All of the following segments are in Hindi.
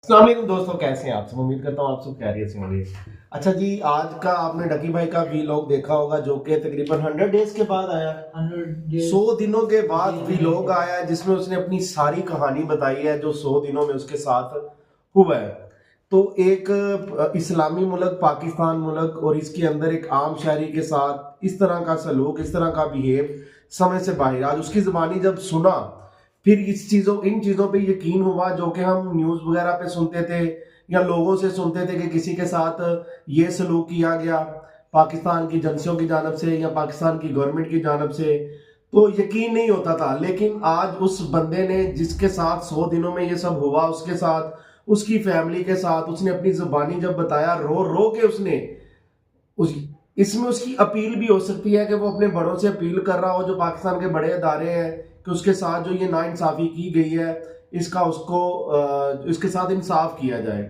अस्सलाम वालेकुम दोस्तों, कैसे हैं आप सब। उम्मीद करता हूँ आप सब खैरियत से होंगे। अच्छा जी, आज का आपने डकी भाई का वीलॉग देखा होगा जो कि तकरीबन 100 डेज के बाद आया। 100 दिनों के बाद वीलॉग आया है जिसमें उसने अपनी सारी कहानी बताई है जो 100 दिनों में उसके साथ हुआ है। तो एक इस्लामी मुल्क पाकिस्तान मुल्क और इसके अंदर एक आम शहरी के साथ इस तरह का सलूक, इस तरह का बिहेव समझ से बाहर। आज उसकी ज़बानी जब सुना, फिर इन चीज़ों पे यकीन हुआ जो कि हम न्यूज़ वगैरह पे सुनते थे या लोगों से सुनते थे कि किसी के साथ ये सलूक किया गया पाकिस्तान की एजेंसियों की जानब से या पाकिस्तान की गवर्नमेंट की जानब से, तो यकीन नहीं होता था। लेकिन आज उस बंदे ने जिसके साथ 100 दिनों में ये सब हुआ, उसके साथ, उसकी फैमिली के साथ, उसने अपनी जुबानी जब बताया, रो रो के उसने उस इसमें उसकी अपील भी हो सकती है कि वो अपने बड़ों से अपील कर रहा हो जो पाकिस्तान के बड़े अदारे हैं कि उसके साथ जो ये नाइंसाफ़ी की गई है इसका उसको इसके साथ इंसाफ किया जाए।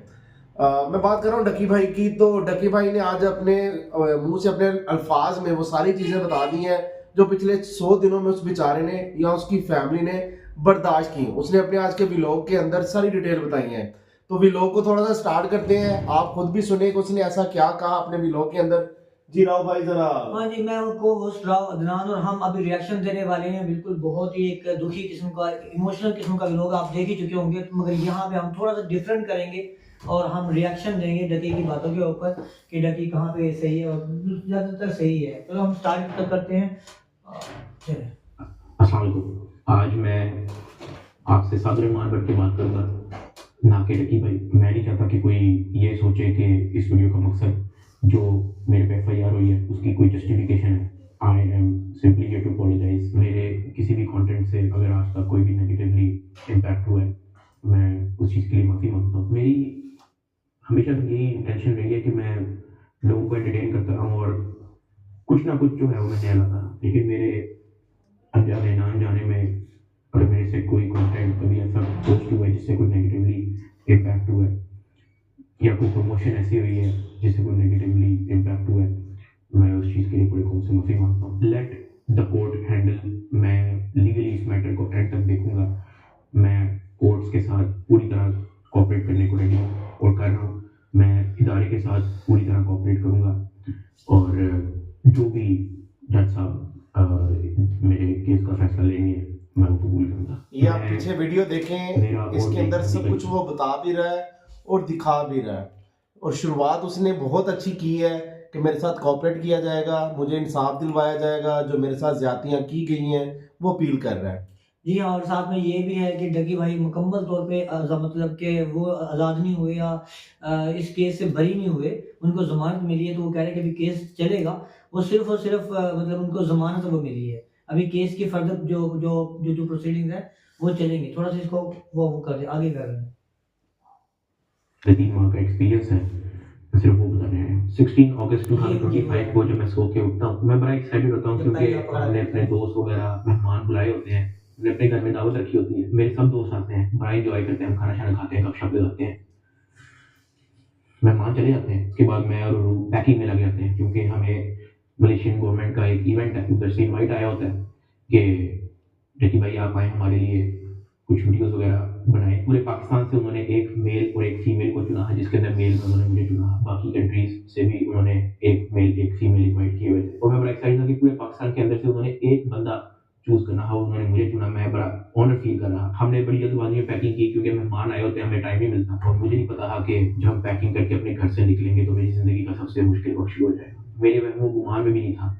मैं बात कर रहा हूँ डकी भाई की। तो डकी भाई ने आज अपने मुंह से अपने अल्फाज में वो सारी चीज़ें बता दी हैं जो पिछले 100 दिनों में उस बेचारे ने या उसकी फैमिली ने बर्दाश्त की। उसने अपने आज के व्लॉग के अंदर सारी डिटेल बताई है। तो व्लॉग को थोड़ा सा स्टार्ट करते हैं, आप खुद भी सुने कि उसने ऐसा क्या कहा अपने व्लॉग के अंदर। जी राव भाई जरा। हाँ जी, मैं उनको होस्ट राव अदनान और हम अभी रिएक्शन देने वाले हैं। बिल्कुल बहुत ही एक दुखी किस्म का, इमोशनल किस्म का व्लॉग आप देख ही चुके होंगे, मगर यहाँ पे हम थोड़ा सा डिफरेंट करेंगे और हम रिएक्शन देंगे डकी की बातों के ऊपर कि डकी कहाँ पे सही है और ज़्यादातर सही है। चलो हम स्टार्ट करते हैं। चलिए। अस्सलाम वालेकुम। आज मैं आपसे सादर ईमान भर के बात करूँगा, ना कि डकी भाई। मैं नहीं चाहता कि कोई ये सोचे कि इस वीडियो का मकसद जो मेरे पे एफआईआर हुई है उसकी कोई जस्टिफिकेशन है। I am simply here to apologize. मेरे किसी भी कंटेंट से अगर आज तक कोई भी नेगेटिवली इम्पैक्ट हुआ है, मैं उस चीज़ के लिए माफ़ी मांगता हूँ। मेरी हमेशा से यही इंटेंशन रही है कि मैं लोगों को एंटरटेन करता रहूँ और कुछ ना कुछ जो है वो मैं नया लाता रहूँ। लेकिन मेरे अनजाने ना अनजाने में अगर मेरे से कोई कंटेंट कभी ऐसा पोस्ट हुआ है जिससे कोई नेगेटिवली इम्पैक्ट हुआ है या कोई प्रमोशन ऐसी हुई है जिससे कोई नेगेटिवली इम्पैक्ट हुआ है, मैं उस चीज़ के लिए पूरे कौम से माफ़ी मांगता हूँ। Let the court handle. मैं लीगली इस मैटर को एंड तक देखूंगा। मैं कोर्ट्स के साथ पूरी तरह कोऑपरेट करने को रेडी हूँ और कर रहा हूँ। मैं इदारे के साथ पूरी तरह कोऑपरेट करूँगा और जो भी जज साहब मेरे केस का फैसला लेंगे मैं वो कबूल करूँगा। ये आप पीछे वीडियो देखें, इसके अंदर सब कुछ वो बता भी रहा है और दिखा भी रहा है। और शुरुआत उसने बहुत अच्छी की है कि मेरे साथ कोऑपरेट किया जाएगा, मुझे इंसाफ दिलवाया जाएगा, जो मेरे साथ ज्यादतियाँ की गई हैं वो अपील कर रहा है। जी हाँ, और साथ में ये भी है कि डकी भाई मुकम्मल तौर पे मतलब कि वो आज़ाद नहीं हुए या इस केस से बरी नहीं हुए। उनको ज़मानत मिली है तो वो कह रहे हैं कि अभी केस चलेगा। वो सिर्फ़ और सिर्फ़ मतलब उनको ज़मानत वो मिली है। अभी केस की फर्दर जो प्रोसीडिंग्स हैं वो चलेंगी। थोड़ा-सा इसको वो कर दें, आगे कर दें। 3 माह का एक्सपीरियंस है, सिर्फ वो बता रहे हैं। 16 अगस्त 2025 को जब मैं सो के उठता हूँ, मैं बड़ा एक्साइटेड होता हूँ क्योंकि हमने अपने दोस्त वगैरह मेहमान बुलाए होते हैं। हमने अपने घर में दावत रखी होती है। मेरे सब दोस्त आते हैं, बड़ा एन्जॉय करते हैं, हम खाना-शाना खाते हैं, गपशप लगाते हैं। मेहमान चले जाते हैं, उसके बाद मैं और रूह पैकिंग में लग जाते हैं क्योंकि हमें मलेशियन गवर्नमेंट का एक इवेंट है, उधर से इनवाइट आया होता है कि जकी भाई आप आएँ हमारे लिए कुछ वीडियोज़ वगैरह बनाएँ। पूरे पाकिस्तान से उन्होंने एक मेल और एक फीमेल को चुना है, जिसके अंदर मेल में उन्होंने मुझे चुना। बाकी कंट्रीज़ से भी उन्होंने एक मेल, एक फीमेल इनवाइट किए हुए थे और मैं बड़ा एक्साइटेड था कि पूरे पाकिस्तान के अंदर से उन्होंने एक बंदा चूज़ करना है, उन्होंने मुझे चुना। मैं बड़ा ऑनर फील कर रहा। हमने बड़ी जल्दबाज़ी में पैकिंग की क्योंकि मेहमान आए होते हैं, हमें टाइम नहीं मिलता और मुझे नहीं पता था कि जब हम पैकिंग करके अपने घर से निकलेंगे तो मेरी ज़िंदगी का सबसे मुश्किल वक़्त शुरू हो जाएगा। मेरे वहमो-गुमान में भी नहीं था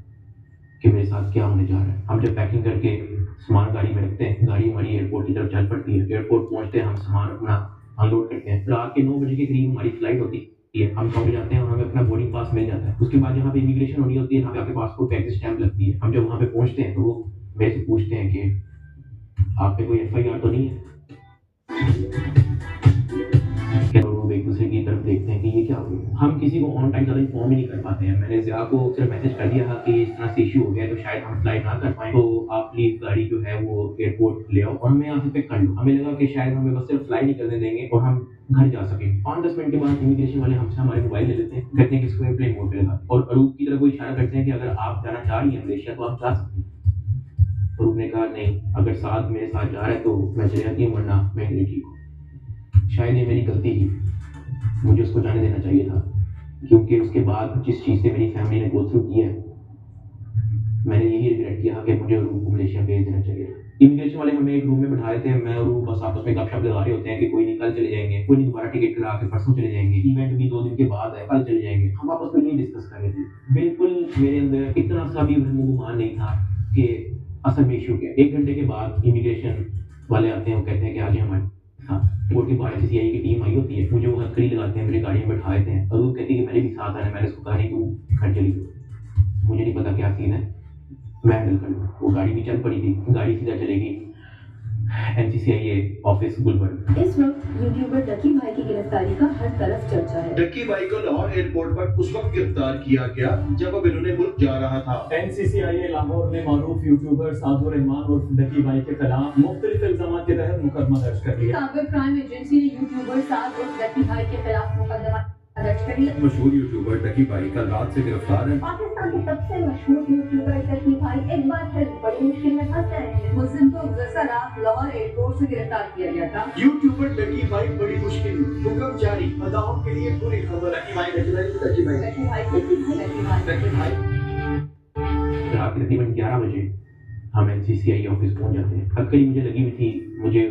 कि मेरे साथ क्या होने जा रहा है। हम जब पैकिंग करके सामान गाड़ी में रखते हैं, गाड़ी हमारी एयरपोर्ट की तरफ चल पड़ती है। एयरपोर्ट पहुँचते हैं, हम सामान अपना अनलोड करते हैं। रात के 9 बजे के करीब हमारी फ्लाइट होती है। हम पहुँच जाते हैं और हमें अपना बोर्डिंग पास मिल जाता है। उसके बाद जहाँ पे इमिग्रेशन होनी होती है, जहाँ पे आपके पासपोर्ट पे एग्जिट स्टैम्प लगती है। हम जब वहाँ पे पहुँचते हैं तो वो मेरे से पूछते हैं कि आप पे कोई एफआईआर तो नहीं है? क्या लोग एक दूसरे की तरफ देखते हैं कि ये क्या हो गया। हम किसी को ऑन टाइम ज़्यादा इन्फॉर्म ही नहीं कर पाते हैं। मैंने ज़िया को सिर्फ मैसेज कर दिया था कि इस तरह से इश्यू हो गया है तो शायद हम फ्लाइट ना कर पाएँ, तो आप प्लीज़ गाड़ी जो है वो एयरपोर्ट ले आओ और हमें यहाँ से पिक कर लो। हमें लगा कि शायद हमें बस सिर्फ फ्लाई नहीं करने देंगे और हम घर जा सकें। 5-10 मिनट के बाद इमिग्रेशन वाले हमसे हमारे मोबाइल ले लेते हैं, कहते हैं कि इसको एयरप्लेन मोड पे लगा और अरूप की तरफ वो इशारा करते हैं कि अगर आप जाना चाह रही हैं मलेशिया तो आप जा सकती हैं। अरूप ने कहा नहीं, अगर साथ मेरे साथ जा रहा है तो मैं चली जाती हूँ, वरना मैं इधर ही ठीक हूँ। शायद ये मेरी गलती थी, मुझे उसको जाने देना चाहिए था, क्योंकि उसके बाद जिस चीज़ से मेरी फैमिली ने गो थ्रू किया है, मैंने यही रिग्रेट किया कि मुझे रूम को मलेशिया भेज देना चाहिए था। इमिग्रेशन वाले हमें एक रूम में बिठा रहे थे, मैं और रूम बस आपस में गपशप लगा रहे होते हैं कि कोई नहीं कल चले जाएंगे, कोई नहीं दोबारा टिकट करा के परसों चले जाएंगे, इवेंट भी 2 दिन के बाद है, कल चले जाएंगे। हम आपस में यही डिस्कस कर रहे थे। बिल्कुल मेरे अंदर इतना सा भी गुमान नहीं था कि असल में इशू क्या है। 1 घंटे के बाद इमिग्रेशन वाले आते हैं, वो कहते हैं कि आज हमारे कोर्ट के बाद CCI की टीम आई होती है, मुझे वो हथकड़ी लगाते हैं, मेरी गाड़ी में बैठा देते हैं और वो कहती है कि मैंने भी साथ आना है। मैंने उसको कहा नहीं, तू घर चली जाओ, मुझे नहीं पता क्या सीन है, मैं हैंडल कर लूँ। वो गाड़ी भी चल पड़ी थी, गाड़ी सीधा चलेगी NCCIA ऑफिस गुलबर्ग। इस वक्त यूट्यूबर डकी भाई की गिरफ्तारी का हर तरफ चर्चा है। डकी भाई को लाहौर एयरपोर्ट पर उस वक्त गिरफ्तार किया गया जब अब इन्होंने मुल्क जा रहा था। NCCIA लाहौर ने मारूफ यूट्यूबर साधु रहमान उर्फ डकी भाई के खिलाफ मुख्तलिफ इल्जामात के तहत मुकदमा दर्ज कर लिया। साइबर क्राइम एजेंसी ने यूट्यूबर साध उर्फ डकी भाई के खिलाफ मुकदमा दर्ज कर लिया। मशहूर यूट्यूबर डकी भाई कल रात से गिरफ्तार है। पाकिस्तान के सबसे मशहूर यूट्यूबर डकी भाई एक बार फिर बड़ी मुश्किल में फंस गए हैं। मुल्जिम को गुज़श्ता रात लाहौर एयरपोर्ट से गिरफ्तार किया गया था। यूट्यूबर डकी भाई बड़ी मुश्किल, हुक्म जारी, बदाओं के लिए बुरी खबर। डकी भाई डकी भाई डकी भाई डकी भाई रात के तकरीबन 11 बजे हम NCCI ऑफिस पहुंच जाते हैं। हथकड़ी मुझे लगी हुई थी, मुझे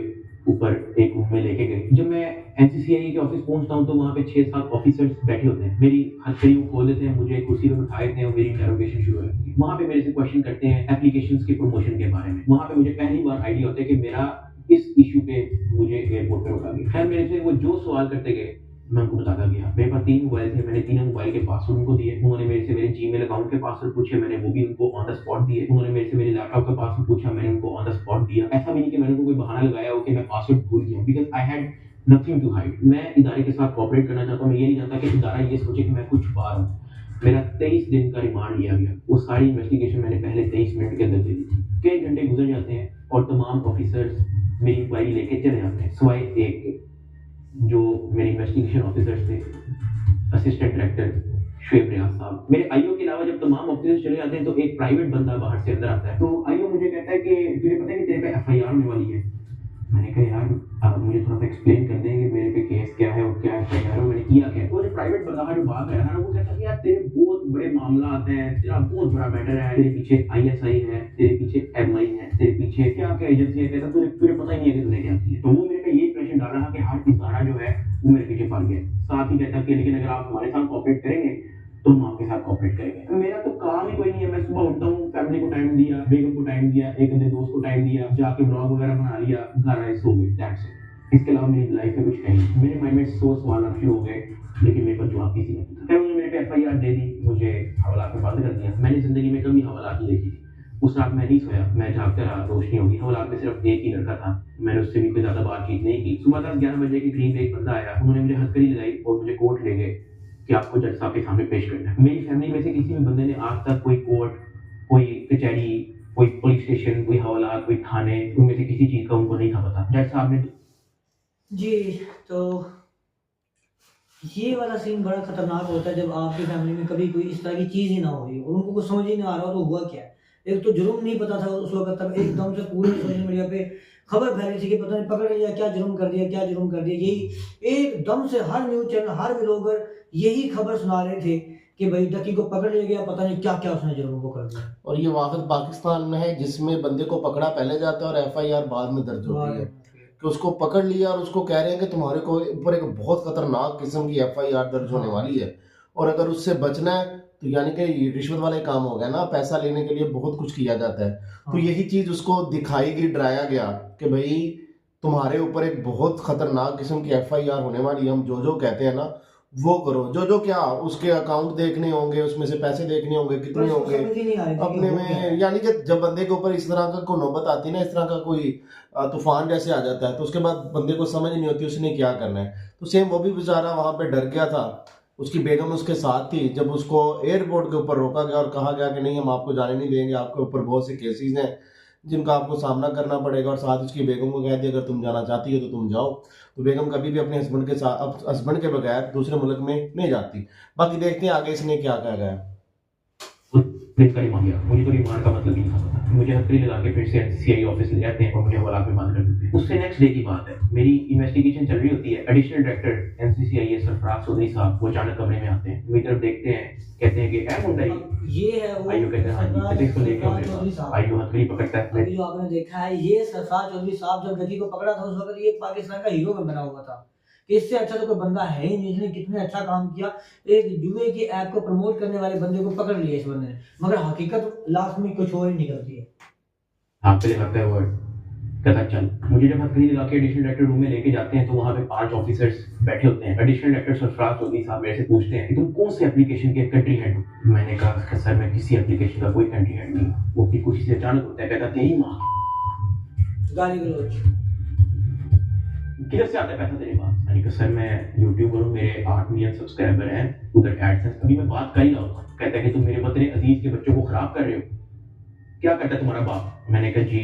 ऊपर एक रूम में लेके गए। जब मैं NCCI के ऑफिस पहुंचता हूं तो वहां पे 6-7 ऑफिसर्स बैठे होते हैं। मेरी हथकड़ी वो खोल देते हैं, मुझे एक कुर्सी पे बिठा देते हैं और मेरी इंटरोगेशन शुरू हो जाती है। वहां पे मेरे से क्वेश्चन करते हैं एप्लीकेशंस के प्रमोशन के बारे में। वहां पे मुझे पहली बार आइडिया होता है कि मेरा इस इशू पे मुझे एयरपोर्ट पे रोका गया। खैर मेरे से वो जो सवाल करते गए मैं उनको बताता गया। मेरे पास 3 मोबाइल थे, मैंने तीनों मोबाइल के पासवर्ड उनको दिए। उन्होंने मेरे से मेरे जीमेल अकाउंट के पासवर्ड पूछे, मैंने वो भी उनको ऑन द स्पॉट दिए। उन्होंने मेरे से मेरे लैपटॉप का पासवर्ड पूछा, मैंने उनको ऑन द स्पॉट दिया। ऐसा भी नहीं कि मैंने उनको कोई बहाना लगाया हो कि मैं पासवर्ड भूल गया, because I had nothing to hide. मैं इदारे के साथ कोऑपरेट करना चाहता हूँ। मैं ये नहीं चाहता कि इदारा ये सोचे कि मैं कुछ छुपा रहा हूँ। मेरा 23 दिन का रिमांड लिया गया। वो सारी इन्वेस्टिगेशन मैंने पहले 23 मिनट के अंदर दे दी थी। कई घंटे गुजर जाते हैं और तमाम ऑफिसर्स मेरी इंक्वायरी लेके चले जाते हैं, सिवाय एक के जो मेरे इन्वेस्टिगेशन ऑफिसर्स थे, असिस्टेंट डायरेक्टर शुएब रियाज साहब। मेरे आईओ के अलावा जब तमाम ऑफिसर्स चले जाते हैं तो एक प्राइवेट बंदा बाहर से अंदर आता है। तो आईओ मुझे कहता है कि तुझे पता है कि तेरे पे FIR होने वाली है। मैंने कहा यार मुझे थोड़ा सा एक्सप्लेन कर दें कि मेरे पे केस क्या है और क्या FIR है, मैंने किया क्या है। तो जो प्राइवेट बंदा जो बात रहा है वो कहता है कि यार तेरे बहुत बड़े मामला आते हैं, तेरा बहुत बड़ा मैटर है, तेरे पीछे ISI है, तेरे पीछे MI है, तेरे पीछे क्या क्या एजेंसी है, कहता तुझे पता ही नहीं है कि तूने क्या किया। तो वो मेरे पे ये इंप्रेशन डाल रहा कि हर इदारा जो है वो मेरे पीछे पड़ गया। साथ ही कहता कि लेकिन अगर आप हमारे साथ कोऑपरेट करेंगे तो हम आपके साथ कोऑपरेट करेंगे। मेरा तो काम ही कोई नहीं है। मैं सुबह उठता हूँ, फैमिली को टाइम दिया, बेगम को टाइम दिया, एक अपने दोस्त को टाइम दिया, जाके ब्लॉग वगैरह बना लिया, घर आए सो गए, दैट्स इट। इसके अलावा मेरी लाइफ में कुछ है नहीं। मेरे माइंड में 100 सवाल शुरू हो गए लेकिन मेरे पास जवाब किसी नहीं था। फिर उन्होंने मेरे पे FIR दे दी, मुझे हवालात में बंद कर दिया। मैंने जिंदगी में कभी हवालात नहीं देखी थी। उस रात मैं नहीं सोया, मैं जागता रहा, रोशनी होगी। हवालात में सिर्फ एक ही लड़का था, मैंने उससे भी कोई ज्यादा बातचीत नहीं की। सुबह 10-11 बजे के करीब एक बंदा आया, उन्होंने मुझे हथकड़ी लगाई और मुझे कोर्ट ले गए कि आपको जज साहब के सामने पेश करना है। मेरी फैमिली में से किसी भी बंदे ने आज तक कोई कोर्ट, कोई कचहरी, कोई पुलिस स्टेशन, कोई हवालात, कोई थाने, उनमें से किसी चीज का उनको नहीं था पता। जज साहब ने जी, तो ये वाला सीन बड़ा खतरनाक होता है जब आपकी फैमिली में कभी कोई इस तरह की चीज़ ही ना हो रही हो और उनको कुछ समझ ही नहीं आ रहा हो तो हुआ क्या है। एक तो जुर्म नहीं पता था उस वक्त तक, एकदम से पूरे सोशल मीडिया पे खबर फैली थी कि पता नहीं पकड़ लिया, क्या जुर्म कर दिया, क्या जुर्म कर दिया। यही एकदम से हर न्यूज़ चैनल, हर ब्लॉगर यही खबर सुना रहे थे कि भाई डकी को पकड़ लिया गया, पता नहीं क्या क्या उसने जुर्म को कर दिया। और ये वाक़ पाकिस्तान में है जिसमें बंदे को पकड़ा पहले जाता है और FIR बाद में दर्ज होती है कि उसको पकड़ लिया और उसको कह रहे हैं कि तुम्हारे को ऊपर एक बहुत खतरनाक किस्म की FIR दर्ज होने वाली है और अगर उससे बचना है तो यानी कि रिश्वत वाले काम हो गया ना, पैसा लेने के लिए बहुत कुछ किया जाता है। तो यही चीज़ उसको दिखाई गई, डराया गया कि भाई तुम्हारे ऊपर एक बहुत खतरनाक किस्म की FIR होने वाली है, हम जो जो कहते हैं ना वो करो। जो जो क्या उसके अकाउंट देखने होंगे, उसमें से पैसे देखने होंगे, कितने होंगे अपने में। यानी कि जब बंदे के ऊपर इस तरह का कोई नौबत आती है ना, इस तरह का कोई तूफान जैसे आ जाता है तो उसके बाद बंदे को समझ नहीं होती उसने क्या करना है। तो सेम वो भी बेचारा वहाँ पे डर गया था, उसकी बेगम उसके साथ थी। जब उसको एयरपोर्ट के ऊपर रोका गया और कहा गया कि नहीं हम आपको जाने नहीं देंगे, आपके ऊपर बहुत से केसेस हैं जिनका आपको सामना करना पड़ेगा, और साथ उसकी बेगम को कह दिया अगर तुम जाना चाहती हो तो तुम जाओ। तो बेगम कभी भी अपने हस्बैंड के साथ, हस्बैंड के बगैर दूसरे मुल्क में नहीं जाती। बाकी देखते हैं आगे इसने क्या कहा गया। दिन का रिमांड गया। मुझे तो रिमांड का मतलब ही नहीं था पता। मुझे हथकड़ी लगा के फिर से एनसीसीआई ऑफिस ले जाते हैं और मुझे हवालात में बंद कर देते हैं। उससे नेक्स्ट डे की बात है, मेरी इन्वेस्टिगेशन चल रही होती है। एडिशनल डायरेक्टर एनसीसीआई सरफराज चौधरी साहब वो अचानक कमरे में आते हैं, मेरी तरफ देखते हैं, कहते हैं कि ऐ मुंडा ये है वो आइयो, कहते हैं हाँ जी, कहते हैं इसको लेके आओ मेरे चौधरी पास। साहब। आइयो हथकड़ी पकड़ता है। अभी जो आपने देखा है, ये सरफराज चौधरी साहब जब डकी को पकड़ा था उस वक्त ये पाकिस्तान का हीरो बना हुआ था कि इससे अच्छा तो कोई बंदा है ही नहीं, जिसने कितने अच्छा काम किया। एक जुए की ऐप को प्रमोट करने वाले बंदे को पकड़ लिया इस बंदे ने, मगर हकीकत लास्ट में कुछ और ही निकलती है। हाथ पे लगाता है वर्ड, कहता चल। मुझे जब हथकड़ी लगा के एडिशनल डायरेक्टर रूम में लेके जाते हैं तो वहाँ पे 5 ऑफिसर्स बैठे होते हैं। एडिशनल डायरेक्टर सरफराज चौधरी साहब मेरे से पूछते हैं कि तुम कौन से एप्लीकेशन के कंट्री हेड हो? मैंने कहा सर मैं किसी एप्लीकेशन का कोई कंट्री हेड नहीं। वो फिर खुशी से अचानक होता है, कहता तेरी माँ गाली गलौज। किधर से आता है पैसा तेरे पास? मैंने कहा सर मैं यूट्यूबर हूँ, मेरे 8 मिलियन सब्सक्राइबर हैं, उधर एडसेंस। अभी मैं बात कर ही रहा हूँ। कहता है कि तुम मेरे वतन अजीज के बच्चों को खराब कर रहे हो। क्या कहता है तुम्हारा बाप? मैंने कहा जी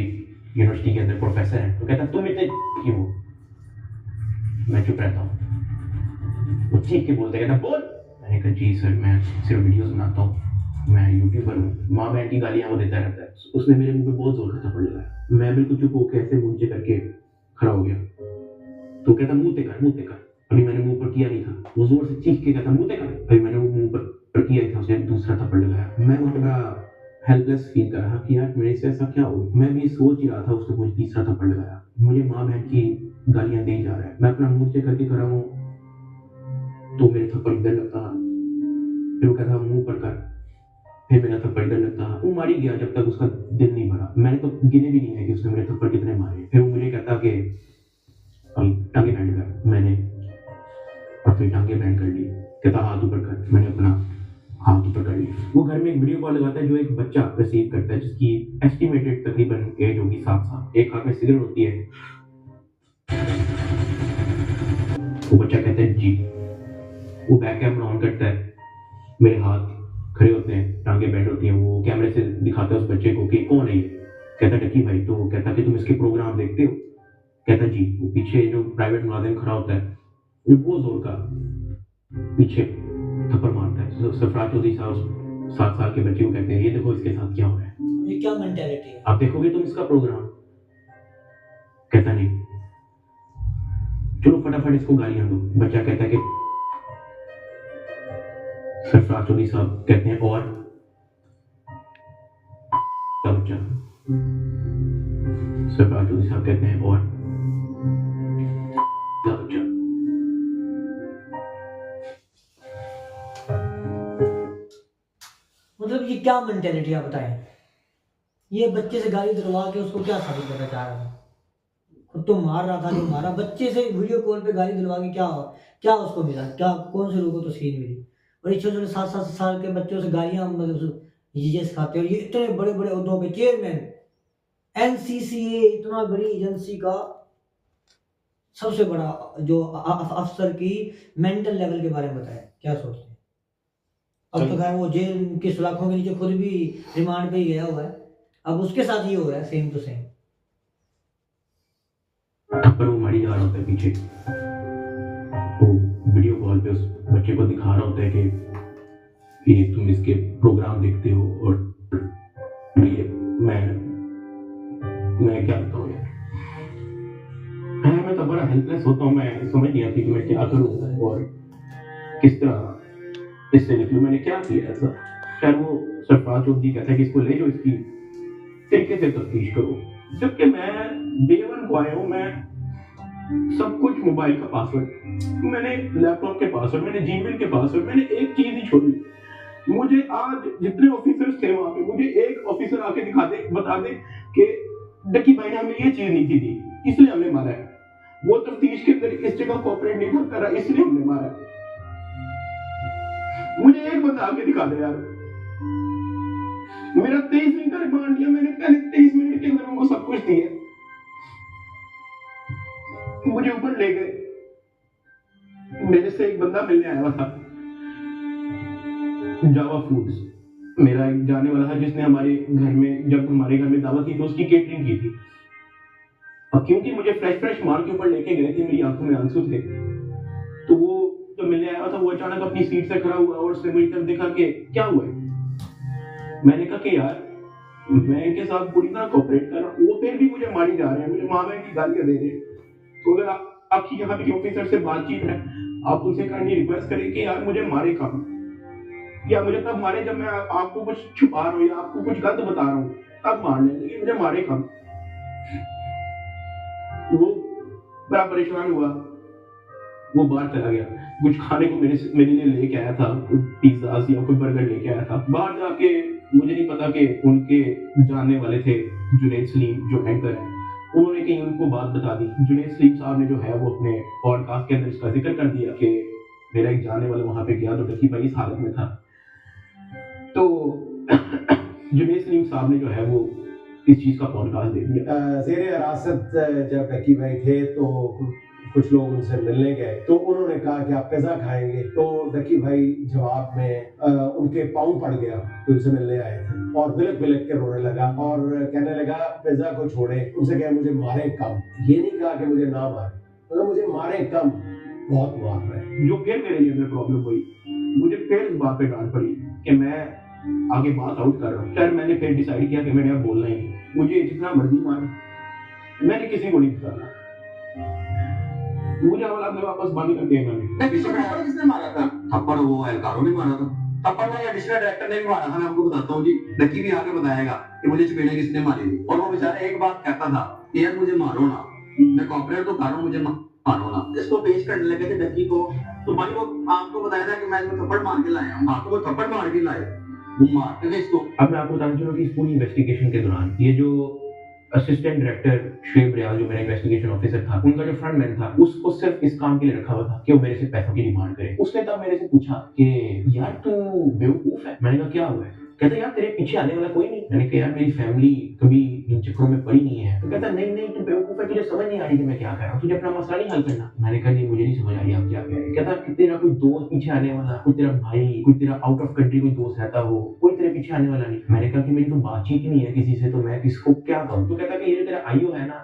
यूनिवर्सिटी के अंदर प्रोफेसर है। तो कहता तुम इतने क्यों हो? मैं चुप रहता हूँ। वो चीख के बोलता है, कहता बोल। मैंने कहा जी सर मैं सिर्फ वीडियोस बनाता हूँ, मैं यूट्यूबर हूँ। माँ बहन की गालियाँ वो देता रहता है। उसने मेरे मुंह पे बहुत जोर का थप्पड़ लगाया। मैं बिल्कुल चुप होकर ऐसे मुंह नीचे करके खड़ा हो गया। तो कहता मुंह ते कर, मुंह ते कर। अभी मैंने मुंह पर किया नहीं था। वो जोर से चीख के कहता मुंह ते कर। अभी मैंने वो मुंह पर किया ही था, उसने दूसरा थप्पड़ लगाया। मैं वहाँ बड़ा हेल्पलेस फील कर रहा कि यार मेरे से ऐसा क्या हो। मैं भी सोच ही रहा था, उसने मुझे तीसरा थप्पड़ लगाया। मुझे माँ बहन की गालियाँ दे जा रहा है। मैं अपना मुंह नीचे करके खड़ा हूँ तो मेरे थप्पड़ इधर लगता है, फिर वो कहता मुंह पर कर, फिर मेरा थप्पड़ इधर लगता है। वो मारी गया जब तक उसका दिल नहीं भरा। मैंने तो गिने भी नहीं है कि उसने मेरे थप्पड़ कितने मारे। फिर वो मुझे कहता कि टांगे बैंड कर। मैंने अपनी टांगे बैंड कर ली। कहता हाथ ऊपर कर। मैंने अपना हाथ ऊपर कर लिया। वो घर में एक वीडियो कॉल लगाता है जो एक बच्चा रिसीव करता है जिसकी एस्टिमेटेड तकरीबन एज होगी 7 साल। एक हाथ में सिगरेट होती है। वो बच्चा कहता है जी। वो बैक कैमरा ऑन करता है, मेरे हाथ खड़े होते हैं, टांगे बैंड होती हैं। वो कैमरे से दिखाता है उस बच्चे को कि कौन है ये। कहता डकी भाई। तो वो कहता कि तुम इसके प्रोग्राम देखते हो? कहता जी। वो पीछे जो प्राइवेट मुलाजिम खड़ा होता है वो बहुत जोर का पीछे थप्पड़ मारता है। सरफराज चौधरी साहब 7 साल के बच्चे को कहते हैं ये देखो इसके साथ क्या हो रहा है, ये क्या मेंटालिटी है? आप देखोगे तुम इसका प्रोग्राम? कहता नहीं। चलो फटाफट इसको गालियां दो। बच्चा कहता है कि सरफराज चौधरी साहब कहते हैं और बच्चा। सरफराज चौधरी साहब कहते हैं और बच्चा। मतलब ये क्या मेंटालिटी आप बताएं? ये बच्चे से गाली दिलवा के उसको क्या साबित करना चाह रहा था? खुद तो मार रहा था, जो मारा। बच्चे से वीडियो कॉल पे गाली दिलवा के क्या उसको मिला? क्या कौन से लोगों को तस्वीर मिली? और ये छोटे छोटे 7 साल के बच्चों से गालियां मतलब ये सिखाते हैं। और ये इतने बड़े बड़े उद्योगों के चेयरमैन, एनसीसीए इतना बड़ी एजेंसी का सबसे बड़ा जो अफसर की मेंटल लेवल के बारे में बताया, क्या सोचते हैं? अब तो खैर वो जेल की सलाखों के नीचे खुद भी रिमांड पे ही गया हुआ है। अब उसके साथ ये हो रहा है सेम टू सेम। थप्पड़ वो मारी जा रहा होता है पीछे। वो वीडियो कॉल पे उस बच्चे को दिखा रहा होता है कि ये तुम इसके प्रोग्राम देखते हो और ये मैं क्या बताऊँ यार। मैं तो बड़ा हेल्पलेस होता हूँ। मैं समझ नहीं आती कि मैं क्या करूँ और किस तरह इससे निकलूँ। मैंने क्या किया ऐसा? खैर वो सरफराज चौधरी कहता है कि इसको ले जाओ, इसकी तरीके से तफ्तीश करो। जबकि मैं डे 1 को आया हूँ। मैं सब कुछ मोबाइल का पासवर्ड, मैंने लैपटॉप के पासवर्ड, मैंने जीमेल के पासवर्ड, मैंने एक चीज ही छोड़ी। मुझे आज जितने ऑफिसर्स थे वहां पे, मुझे एक ऑफिसर आके दिखा दे, बता दे कि डकी भाई ने हमें ये चीज नहीं थी इसलिए हमने मारा है। वो तफ्तीश के अंदर इस जगह कोऑपरेट नहीं था करा इसलिए हमने मारा है। मुझे एक बंदा आके दिखा दे यार। मेरा 23 मिनट का रिमांड लिया मैंने, पहले 23 मिनट के अंदर उनको सब कुछ दिया। मुझे ऊपर ले गए। मेरे से एक बंदा मिलने आया हुआ था, जावा फूड्स, मेरा एक जाने वाला था जिसने हमारे घर में, जब हमारे घर में दावत थी तो उसकी केटरिंग की थी। अब क्योंकि मुझे फ्रेश मार के ऊपर लेके गए थे, मेरी आंखों में आंसू थे, तो वो जो मिलने आया था वो अचानक अपनी सीट से खड़ा हुआ और उसने मेरी तरफ देखा कि क्या हुआ है। मैंने कहा कि यार मैं इनके साथ पूरी तरह कोऑपरेट कर रहा हूँ, वो फिर भी मुझे मारी जा रहे हैं, मुझे माँ बहन की गालियां दे रहे हैं। तो अगर आपकी यहाँ के ऑफिसर से बातचीत है, आप उनसे काइंडली रिक्वेस्ट करें कि यार मुझे मारे कम, या मुझे तब मारे जब मैं आपको कुछ छुपा रहा हूँ या आपको कुछ गलत बता रहा हूँ, तब मार लें, लेकिन मुझे मारे कम। वो बड़ा परेशान हुआ, वो बाहर चला गया, कुछ खाने को मेरे लिए लेके आया था, पिज्जा या कोई बर्गर लेके आया था। बाहर जाके मुझे नहीं पता कि उनके जानने वाले थे जुनैद सलीम जो एंकर है, उन्होंने कहीं उनको बात बता दी। जुनैद सलीम साहब ने जो है वो अपने पॉडकास्ट के अंदर इसका जिक्र कर दिया कि मेरा एक जानने वाला वहां पे गया तो डकी भाई इस हालत में था। तो जुनैद सलीम साहब ने जो है वो इस चीज का पॉडकास्ट दे दिया। ज़ेरे हिरासत जब डकी भाई थे तो कुछ लोग उनसे मिलने गए, तो उन्होंने कहा कि आप पिज़्ज़ा खाएंगे, तो डकी भाई जवाब में उनके पाँव पड़ गया, तो उनसे मिलने आए थे और बिलक बिलक के रोने लगा और कहने लगा पिज़्ज़ा को छोड़े, उनसे कहा मुझे मारे कम। ये नहीं कहा कि मुझे ना मारे, मतलब मुझे मारे कम, बहुत मार रहे हैं। जो फिर मेरे लिए प्रॉब्लम हुई, मुझे फिर इस बात पे डांट पड़ी कि मैं आगे बात आउट कर रहा हूँ। फिर मैंने फिर डिसाइड किया कि मैंने अब बोलना ही नहीं, मुझे जितना मर्जी मारे, मैंने किसी को नहीं बताना, मुझे औलाद में वापस बंद कर दिया मैंने। किसने मारा था? थप्पड़ वो एहलकारों ने मारा था, थप्पड़ वो एडिशनल डायरेक्टर ने भी मारा था। मैं आपको बताता हूँ जी, डकी भी आके बताएगा कि मुझे चपेड़े किसने मारी थी, और वो बेचारा एक बात कहता था कि यार मुझे मारो ना, मैं कॉपरेट तो कर रहा हूँ, मुझे मारो ना। इसको पेश करने लगे थे डकी को, तो भाई वो आपको बताया था कि मैं इसको थप्पड़ मार के लाया हूँ, आपको वो थप्पड़ मार के लाए, वो मारते थे इसको। अब मैं आपको बताना चाहूँगा कि इस पूरी इन्वेस्टिगेशन के दौरान ये जो असिस्टेंट डायरेक्टर शुएब रियाज जो मेरा इन्वेस्टिगेशन ऑफिसर था, उनका जो फ्रंटमैन था, उसको सिर्फ इस काम के लिए रखा हुआ था कि वो मेरे से पैसों की डिमांड करे। उसने तब मेरे से पूछा कि यार तू बेवकूफ है। मैंने कहा क्या हुआ है? कहता यार तेरे पीछे आने वाला कोई नहीं। मैंने कहा यार मेरी फैमिली कभी इन चक्करों में पड़ी नहीं है। तो कहता नहीं तू बेवकूफ है, तुझे समझ नहीं आ रही कि मैं क्या कर रहा हूँ, तुझे अपना मसला नहीं हल करना। मैंने कहा नहीं, मुझे नहीं समझ आ रही आप क्या कह रहे हैं। कहता कि तेरा कोई दोस्त पीछे आने वाला, कोई तेरा भाई, कोई तेरा आउट ऑफ कंट्री कोई दोस्त रहता हो, कोई तेरे पीछे आने वाला नहीं। मैंने कहा कि मेरी तो बातचीत ही नहीं है किसी से, तो मैं किसको क्या कहूँ। तो कहता कि ये तेरा आईओ है ना,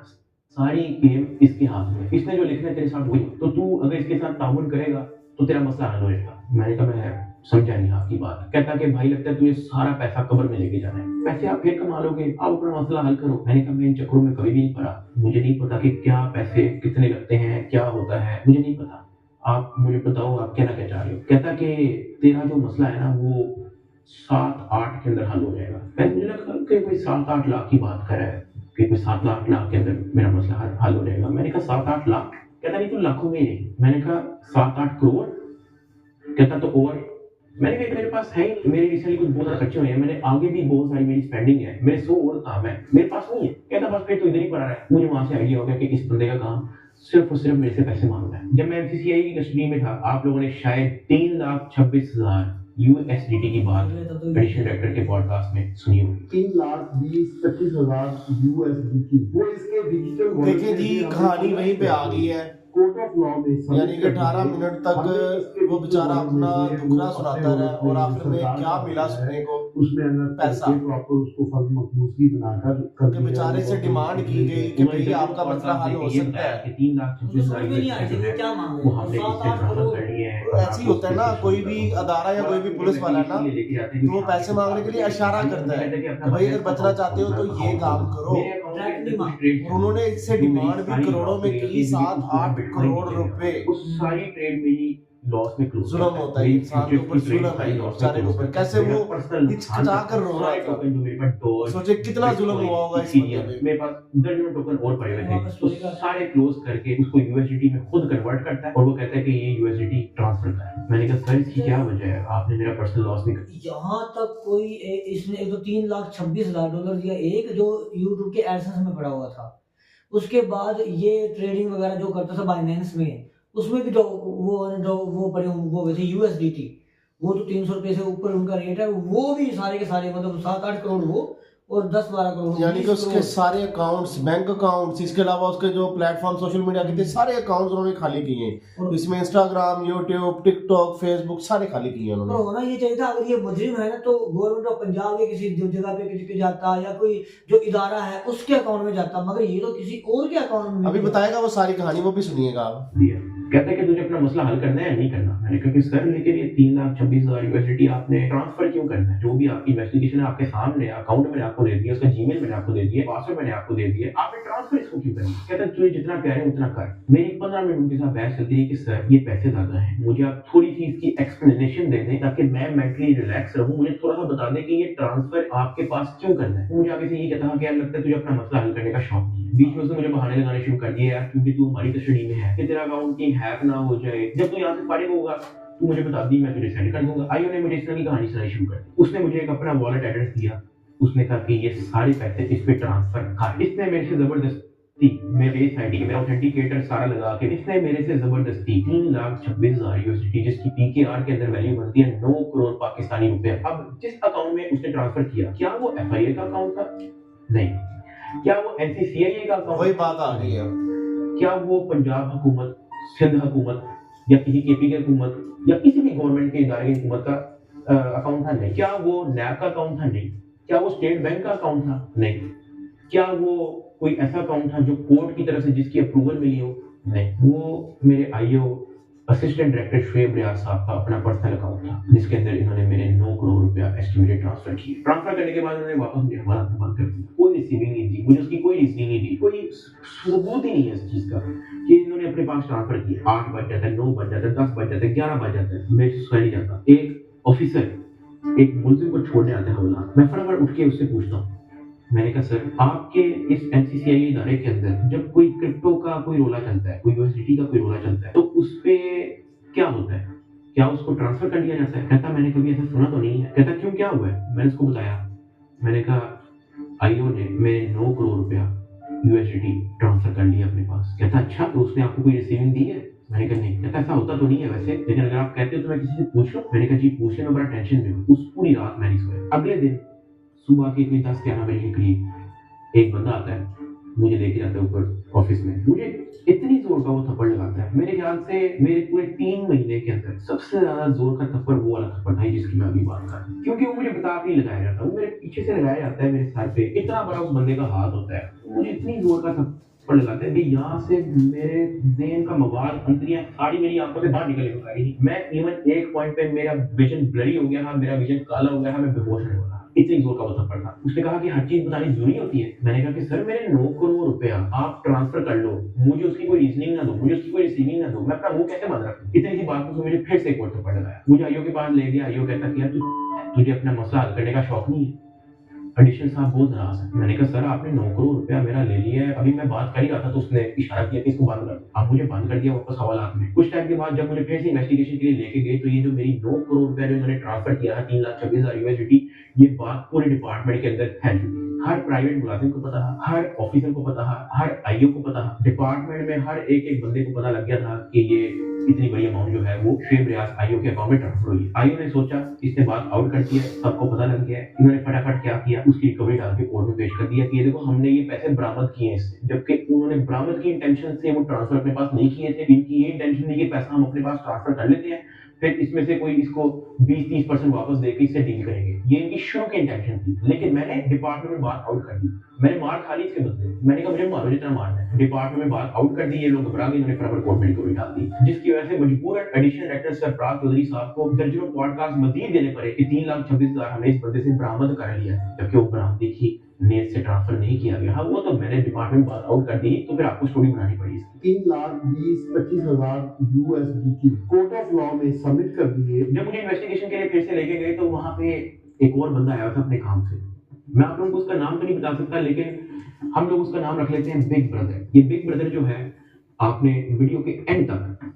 सारी गेम इसके हाथ में, इसने जो लिखना है तेरे साथ वही, तो तू अगर इसके साथ ताउन करेगा तो तेरा मसला हल हो जाएगा। मैंने कहा मैं समझा नहीं आपकी बात। कहता कि भाई लगता है तुझे सारा पैसा कब्र में लेके जाना है, पैसे आप फिर कमा लोगे, आप अपना मसला हल करो। मैंने कहा मैं इन चक्करों में कभी भी नहीं पड़ा, मुझे नहीं पता कि क्या पैसे कितने लगते हैं, क्या होता है, मुझे नहीं पता, आप मुझे बताओ आप कहना क्या चाह रहे हो। कहता कि तेरा जो मसला है ना वो 7-8 के अंदर हल हो जाएगा। फिर मुझे लगा कि कोई 7-8 लाख की बात कर रहा है कि कोई 7 लाख के अंदर मेरा मसला हल हो जाएगा। मैंने कहा 7-8 लाख? कहता नहीं तू लाखों में नहीं। मैंने कहा 7-8 करोड़? कहता तो और। मैंने कहा मेरे पास है ही, मेरे रिसेंटली कुछ बहुत खर्चे हुए हैं, मैंने आगे भी बहुत सारी मेरी स्पेंडिंग है, मेरे 100 और काम है, मेरे पास नहीं है। कहता बस फिर तो इधर ही पड़ा रहा है। मुझे वहां से आइडिया हो गया कि इस बंदे का काम सिर्फ और सिर्फ मेरे से पैसे मांगना है। जब मैं MCCI की कस्टडी में था, आप लोगों ने शायद 3,26,000 USDT की बात एडिशनल डायरेक्टर के पॉडकास्ट में सुनी होगी। 3,20,25,000 USDT, वो इसके डिजिटल। देखिए जी, कहानी वहीं पे आ गई है, कोर्ट ऑफ लॉ में, यानी कि 18 मिनट तक वो बेचारा अपना दुखड़ा सुनाता रहा और आखिर में क्या मिला सुनने को? उसमें अंदर पैसा। प्रॉपर उसको फर्ज मखमूसगी बनाकर कि बेचारे से डिमांड की गई कि भाई आपका मसला हल हो सकता है। कि 3,26,000 क्या मांग वो हमने इससे बरामद कर लिए हैं। ऐसे ही होता है ना, कोई भी अदारा या कोई भी पुलिस वाला ना, तो वो पैसे मांगने के लिए इशारा करता है कि भाई अगर बचना चाहते हो तो ये काम करो। और उन्होंने इससे डिमांड भी करोड़ों में की, 7-8 करोड़ रुपए। उस सारी ट्रेड मेरी लॉस में क्लोज। जुल्म होता है इंसान के ऊपर, जुल्म है बेचारे के ऊपर। कैसे वो हिचकिचा कर रो रहा था, सोचे कितना जुल्म हुआ होगा इस बंदे पे। मेरे पास दर्जनों टोकन और पड़े हुए थे, तो सारे क्लोज करके उसको USDT में खुद कन्वर्ट करता है और वो कहता है कि ये USDT ट्रांसफर कर। मैंने कहा सर इसकी क्या वजह है, आपने मेरा पर्सनल लॉस नहीं कर। यहाँ तक कोई इसने एक तो $3,26,000 दिया, एक जो YouTube के एडसेंस में पड़ा हुआ था। उसके बाद ये ट्रेडिंग वगैरह जो करता था बाइनेंस में, उसमें भी जो वो पड़े वो वैसे USDT, वो तो 300 रुपये से ऊपर उनका रेट है, वो भी सारे के सारे मतलब 7-8 करोड़ वो और 10-12 करोड़, यानी कि उसके सारे अकाउंट्स, बैंक अकाउंट्स, इसके अलावा उसके जो प्लेटफॉर्म सोशल मीडिया के थे सारे अकाउंट्स उन्होंने खाली किए हैं। इसमें इंस्टाग्राम, यूट्यूब, टिकटॉक, फेसबुक सारे खाली किए उन्होंने। तो होना ये चाहिए था, अगर ये मुजरिम है ना तो गवर्नमेंट ऑफ पंजाब के किसी जगह पे जाता या कोई जो इदारा है उसके अकाउंट में जाता, मगर ये तो किसी और के अकाउंट में। अभी बताएगा वो सारी कहानी, वो भी सुनिएगा आप। कहता है कि तुझे अपना मसला हल करना है या नहीं करना। मैंने कहा कि सर लेकिन ये 3,26,000 यूएसडी आपने ट्रांसफर क्यों करना है? जो भी आपकी इन्वेस्टिगेशन है आपके सामने, अकाउंट मैंने आपको दे दिया, उसका जीमेल मैंने आपको दे दिया, पासवर्ड मैंने आपको दे दिया, आपने ट्रांसफर इसको क्यों करना? कहता है तुझे जितना कह रहे हैं उतना कर। मेरी 15 मिनट उनके साथ बहस चलती है कि सर ये पैसे ज्यादा हैं, मुझे आप थोड़ी सी इसकी एक्सप्लेनेशन दे दें ताकि मैं मेंटली रिलैक्स रहूं, मुझे थोड़ा सा बता दें कि ये ट्रांसफर आपके पास क्यों करना है। मुझे आगे से ये कहता कि यार लगता है तुझे अपना मसला हल करने का शौक नहीं है। बीच में उसने मुझे बहाने लगाने शुरू कर दिए, यार क्योंकि तू हमारी कस्टडी में है कि तेरा अकाउंट कहीं हैक ना हो जाए, जब तू यहाँ से फारिग होगा तू मुझे बता दी, मैं तुझे सेंड कर दूंगा। आईओ ने मुझे इस तरह की कहानी सुनाई शुरू कर दी। उसने मुझे एक अपना वॉलेट एड्रेस दिया, उसने कहा कि ये सारे पैसे इस पे ट्रांसफर कर। इसने मेरे से जबरदस्ती मेरे फेस आईडी मेरा ऑथेंटिकेटर सारा लगा के इसने मेरे से जबरदस्ती 3,26,000 यूएसडी जिसकी पीकेआर के अंदर वैल्यू बनती है 9 करोड़ पाकिस्तानी रुपए। अब जिस अकाउंट में उसने ट्रांसफर किया, क्या वो एफआईए का अकाउंट था? नहीं। क्या वो एनसीसीआईए का अकाउंट? वही बात आ गई है। क्या वो पंजाब हुकूमत, सिंध हुकूमत या किसी केपी की हुकूमत या किसी भी गवर्नमेंट के इदारे की हुकूमत का अकाउंट था? नहीं। क्या वो नैब का अकाउंट था? नहीं। क्या वो स्टेट बैंक का अकाउंट था? नहीं। क्या वो कोई ऐसा अकाउंट था जो कोर्ट की तरफ से जिसकी अप्रूवल मिली हो? नहीं। वो मेरे आईओ असिस्टेंट डायरेक्टर शुएब रियाज साहब का अपना पर्सनल अकाउंट था जिसके अंदर इन्होंने मेरे 9 करोड़ रुपया एस्टिमेटेड ट्रांसफर किए। ट्रांसफर करने के बाद उन्होंने वापस मुझे हवाला बंद कर दिया, कोई रिसीविंग नहीं दी, मुझे उसकी कोई रीजनिंग नहीं दी, कोई सबूत ही नहीं है इस चीज का कि इन्होंने अपने पास ट्रांसफर किया। 8 बज जाता है, 9 बज जाता है, 10 बज जाता है, 11 बज जाता है, मैं सो नहीं जाता। एक ऑफिसर एक मुलजिम को छोड़ने आता है हवाला, मैं फटाफट उठ के उससे पूछता हूँ, मैंने कहा सर आपके इस एनसीसीआई इदारे के अंदर जब कोई क्रिप्टो का कोई रोला चलता है, कोई यूएसडीटी का कोई रोला चलता है, तो उस पे क्या होता है? क्या उसको ट्रांसफर कर दिया जाता है? कहता मैंने कभी ऐसा सुना तो नहीं है। कहता क्यों, क्या हुआ है? मैंने उसको बताया, मैंने कहा आईओ ने मेरे 9 करोड़ रुपया यूएसडीटी ट्रांसफर कर लिया अपने पास। कहता अच्छा, तो उसने आपको कोई रिसीविंग दी है? मैंने कहा नहीं। कहता ऐसा होता तो नहीं है वैसे, लेकिन अगर आप कहते हो तो मैं किसी से पूछ लूं। मैंने कहा जी पूछने में बड़ा टेंशन में हूं। उस पूरी रात मैं नहीं सोया। अगले दिन सुबह के कोई 10-11 बजे के करीब एक बंदा आता है, मुझे लेके जाता है ऊपर ऑफिस में, मुझे इतनी जोर का वो थप्पड़ लगाता है, मेरे ख्याल से मेरे पूरे 3 महीने के अंदर सबसे ज्यादा जोर का थप्पड़ वो वाला थप्पड़ था जिसकी मैं अभी बात कर रहा हूँ। क्योंकि वो मुझे बेताब नहीं लगाया जाता, वो मेरे पीछे से लगाया जाता है, मेरे सर पे इतना बड़ा उस बंदे का हाथ होता है, मुझे इतनी जोर का थप्पड़ लगाता है कि यहाँ से मेरे ज़हन का मवाद, अंतरियां सारी मेरी आंखों से बाहर निकल गई। मैं इवन एक पॉइंट पे मेरा विजन ब्लरी हो गया था, मेरा विजन काला हो गया था, मैं बेहोश होने वाला, इतनी जोर का वो थप्पड़ था। उसने कहा कि हर चीज बतानी जरूरी होती है। मैंने कहा कि सर मेरे 9 करोड़ रुपया आप ट्रांसफर कर लो, मुझे उसकी कोई रीजनिंग ना दो, मुझे उसकी कोई रिसीविंग ना दो, मैं अपना मुंह कैसे बंद रखूं? इतनी सी बात को मुझे फिर से एक और थप्पड़ लगाया। मुझे आईओ के पास ले गया, आईओ कहता कि यार तुझे अपना मसला हल करने का शौक नहीं है? एडिशनल साहब बहुत नाराज है। मैंने कहा सर आपने 9 करोड़ रुपया मेरा ले लिया है, अभी मैं बात कर ही रहा था तो उसने इशारा किया कि इसको बंद कर। अब मुझे बंद कर दिया वापस हवालात में। कुछ टाइम के बाद जब मुझे फिर से इन्वेस्टिगेशन के लिए लेके गए तो ये जो मेरी 9 करोड़ रुपया जो मैंने ट्रांसफर किया था 3,26,000 यूएसडी, ये बात पूरे डिपार्टमेंट के अंदर फैल चुकी। हर प्राइवेट मुलाजिम को पता था, हर ऑफिसर को पता था, हर आईओ को पता था, डिपार्टमेंट में हर एक बंदे को पता लग गया था कि ये इतनी बड़ी अमाउंट जो है वो शुएब रियाज आईओ के अकाउंट में ट्रांसफर हुई है। आईओ ने सोचा इसने बात आउट कर दिया, सबको पता लग गया। इन्होंने फटाफट क्या किया, उसकी रिकवरी डाल के कोर्ट में पेश कर दिया कि ये देखो हमने ये पैसे बरामद किए हैं इससे, जबकि उन्होंने बरामद की इंटेंशन से वो ट्रांसफर अपने पास नहीं किए थे। इनकी ये इंटेंशन थी कि पैसा हम अपने पास ट्रांसफर कर लेते हैं, फिर इसमें से कोई इसको 20-30% वापस देके इससे डील करेंगे, ये इनकी शुरू की इंटेंशन थी। लेकिन मैंने डिपार्टमेंट में बात आउट कर दी, मैंने मार खा ली इसके बदले। मैंने कहा मुझे मारो जितना मारना है। डिपार्टमेंट में बात आउट कर दी, ये लोग घबरा गए, इन्होंने फटाफट कोर्ट में रिकवरी डाल दी, जिसकी वजह से मजबूरन एडिशनल डायरेक्टर सरफराज चौधरी साहब को दर्जनों पॉडकास्ट मजीद देने पड़े कि 3,26,000 हमने इस बंदे से बरामद कर लिया, जबकि वो बरामदी की नीयत से ट्रांसफर नहीं किया गया। हाँ वो तो मैंने डिपार्टमेंट बात आउट कर दी, तो फिर आपको स्टोरी बनानी पड़ी इसकी। 3,20,25,000 यूएसडी की कोर्ट ऑफ लॉ में सबमिट कर दिए। जब मुझे इन्वेस्टिगेशन के लिए फिर से लेके गए तो वहां पे एक और बंदा आया था अपने काम से, मैं आप लोगों को उसका नाम तो नहीं बता सकता, लेकिन हम लोग उसका नाम रख लेते हैं बिग ब्रदर। ये बिग ब्रदर जो है आपने वीडियो के एंड तक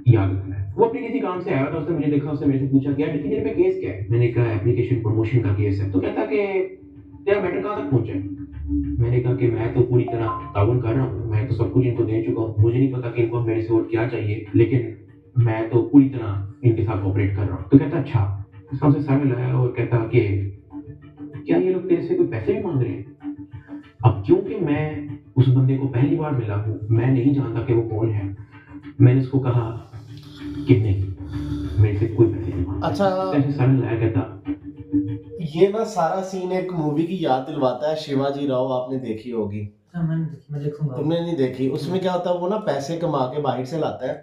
याद रखना है। वो अपने किसी काम से आया था, उसने मुझे देखा, उसने मेरे से पूछा कि यार तेरे पे केस क्या है? मैंने कहा एप्लीकेशन प्रमोशन का केस है। तो कहता कि तेरा मैटर कहाँ तक पहुंचा है? मैंने कहा कि मैं तो पूरी तरह ताउन कर रहा हूँ, मैं तो सब कुछ इनको दे चुका हूँ, मुझे नहीं पता कि इनको मेरे से और क्या चाहिए, लेकिन मैं तो पूरी तरह इनके साथ कोऑपरेट कर रहा हूँ। तो कहता अच्छा, उसका उसे सर मिलाया और कहता कि क्या ये लोग तेरे से कोई पैसे भी मांग रहे हैं? अब क्योंकि मैं उस बंदे को पहली बार मिला हूँ, मैं नहीं जानता कि वो कौन है, मैंने उसको कहा कि नहीं मेरे से कोई पैसे नहीं मांगता। अच्छा ऐसे सर मिलाया, कहता ये ना सारा सीन एक मूवी की याद दिलवाता है, शिवाजी राव आपने देखी होगी। अच्छा, मैं देखूंगा। तुमने नहीं देखी? उसमें क्या होता है, वो ना पैसे कमा के बाहर से लाता है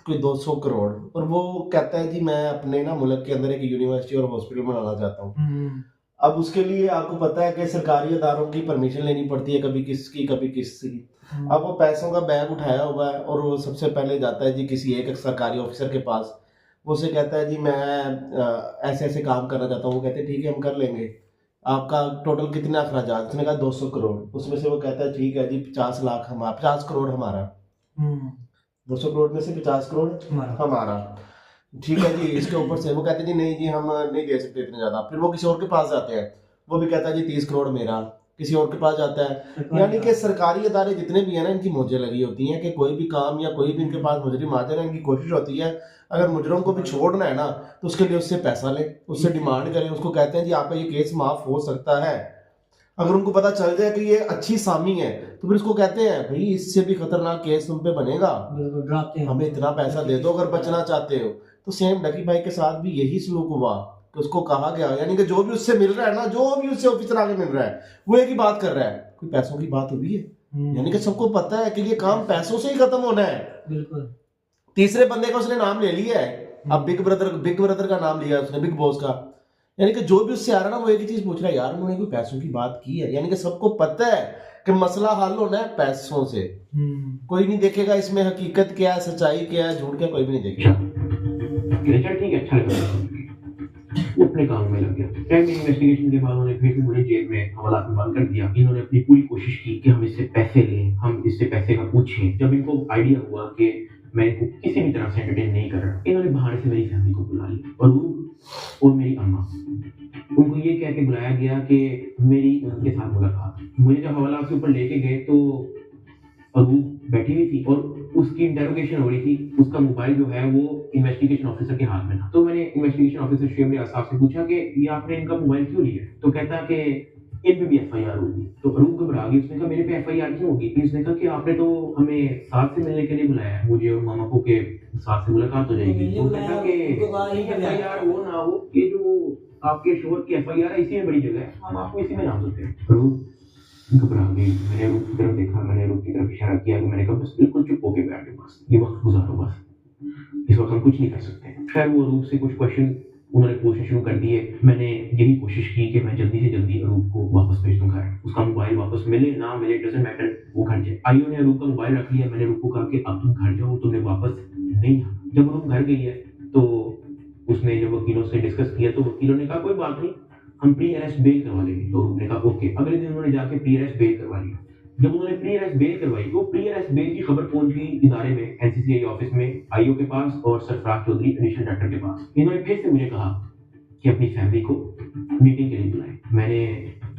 कोई 200 करोड़, और वो कहता है जी मैं अपने ना मुल्क के अंदर एक यूनिवर्सिटी और हॉस्पिटल बनाना चाहता हूँ। अब उसके लिए आपको पता है कि सरकारी अदारों की परमिशन लेनी पड़ती है, कभी किसकी कभी किसकी। अब वो पैसों का बैग उठाया हुआ है और वो सबसे पहले जाता है जी किसी एक सरकारी ऑफिसर के पास। वो उसे कहता है जी मैं ऐसे ऐसे काम करना चाहता हूँ। वो कहते हैं ठीक है हम कर लेंगे, आपका टोटल कितना अखराजात? उसने कहा 200 करोड़। उसमें से वो कहता है ठीक है जी 50 लाख हमारा, 50 करोड़ हमारा। 200 करोड़ में से 50 करोड़ हमारा, ठीक है जी। इसके ऊपर से वो कहते हैं जी नहीं जी हम नहीं दे सकते इतने ज्यादा। फिर वो किसी और के पास जाते हैं, वो भी कहता है जी 30 करोड़ मेरा। किसी और के पास जाता है। यानी कि सरकारी अदारे जितने भी हैं ना, इनकी मौजें लगी होती हैं कि कोई भी काम या कोई भी इनके पास मुजरिम आ जाए ना, इनकी कोशिश होती है अगर मुजरिम को भी छोड़ना है ना तो उसके लिए उससे पैसा लें, उससे डिमांड करें, उसको कहते हैं जी आपका ये केस माफ हो सकता है। अगर उनको पता चल जाए कि ये अच्छी सामी है तो फिर उसको कहते हैं भाई इससे भी खतरनाक केस तुम पे बनेगा, डराते हैं, हमें इतना पैसा दे दो अगर बचना चाहते हो। तो सेम डकी भाई के साथ भी यही सलूक हुआ कि उसको कहा गया, यानी कि जो भी उससे मिल रहा है ना, जो भी उससे ऑफिसर आगे मिल रहा है वो एक ही बात कर रहा है, कोई पैसों की बात हुई है। यानी कि सबको पता है कि ये काम पैसों से ही खत्म होना है। बिल्कुल। तीसरे बंदे का उसने नाम ले लिया है, अब बिग ब्रदर का नाम लिया उसने, बिग बॉस का। यानी कि जो भी उससे आ रहा है ना वो एक ही चीज पूछ रहा है, यार उन्होंने कोई पैसों की बात की है। यानी कि सबको पता है कि मसला हल होना है पैसों से। कोई नहीं देखेगा इसमें हकीकत क्या है, सच्चाई क्या है, झूठ क्या, कोई भी नहीं देखेगा। रिजल्ट ठीक है, अच्छा लगा, वो अपने काम में लग गया। टाइम इन्वेस्टिगेशन के बाद उन्होंने फिर मुझे जेल में हवालात में बंद कर दिया। इन्होंने अपनी पूरी कोशिश की कि हम इससे पैसे लें, हम इससे पैसे का पूछें। जब इनको आइडिया हुआ कि मैं इनको किसी भी तरह से एंटरटेन नहीं कर रहा, इन्होंने बाहर से मेरी फैमिली को बुला लिया और मेरी अम्मा, उनको ये कह के बुलाया गया कि मेरी उनके साथ मुलाकात। मुझे जब हवालात से ऊपर लेके गए तो अरूब बैठी हुई थी और उसकी इंटेरोगेशन हो रही थी। उसका मोबाइल जो है वो इन्वेस्टिगेशन ऑफिसर के हाथ में था। तो मैंने इन्वेस्टिगेशन ऑफिसर शेबली आसाफ से पूछा कि ये आपने इनका मोबाइल क्यों लिया? तो कहता कि इन पे भी एफआईआर होगी। तो अरूब घबरा गई, उसने कहा मेरे पे एफआईआर क्यों होगी? फिर उसने कहा कि आपने तो हमें साथ से मिलने के लिए बुलाया है, मुझे और मामा को के साथ से मुलाकात हो जाएगी। तो कहता कि एफआईआर हो ना हो, ये जो आपके शोहर की एफआईआर है इसी में बड़ी जगह है, हम आपको इसी में नाम देते हैं। अरूब घबरा गई। मैंने रूप की तरफ देखा, मैंने रूप की तरफ इशारा किया कि मैंने कहा बस बिल्कुल चुप होके बैठ जाओ, बस ये वक्त गुजारो, बस इस वक्त हम कुछ नहीं कर सकते। खैर वो रूप से कुछ क्वेश्चन उन्होंने पूछने शुरू कर दिए। मैंने यही कोशिश की कि मैं जल्दी से जल्दी अरूप को वापस भेज दूं घर, उसका मोबाइल वापस मिले ना मिले डजंट मैटर, वो घर जाए। आइयो ने अरूप का मोबाइल रख लिया। मैंने अरूप को कहा कि अब तुम घर जाओ, तुमने वापस नहीं आना। जब अरूप घर गई है तो उसने जब वकीलों से डिस्कस किया तो वकीलों ने कहा कोई बात नहीं, हम प्री अरेस्ट बेल करवा लेंगे। तो उन्होंने कहा ओके। अगले दिन उन्होंने जाके प्री अरेस्ट बेल करवा लिया। जब उन्होंने प्री अरेस्ट बेल करवाई तो प्री अरेस्ट बेल की खबर पहुंच गई इदारे में, एनसीसीआई ऑफिस में, आईओ के पास और सरफराज चौधरी एडिशनल डायरेक्टर के पास। इन्होंने फिर से मुझे कहा कि अपनी फैमिली को मीटिंग के लिए बुलाएं। मैंने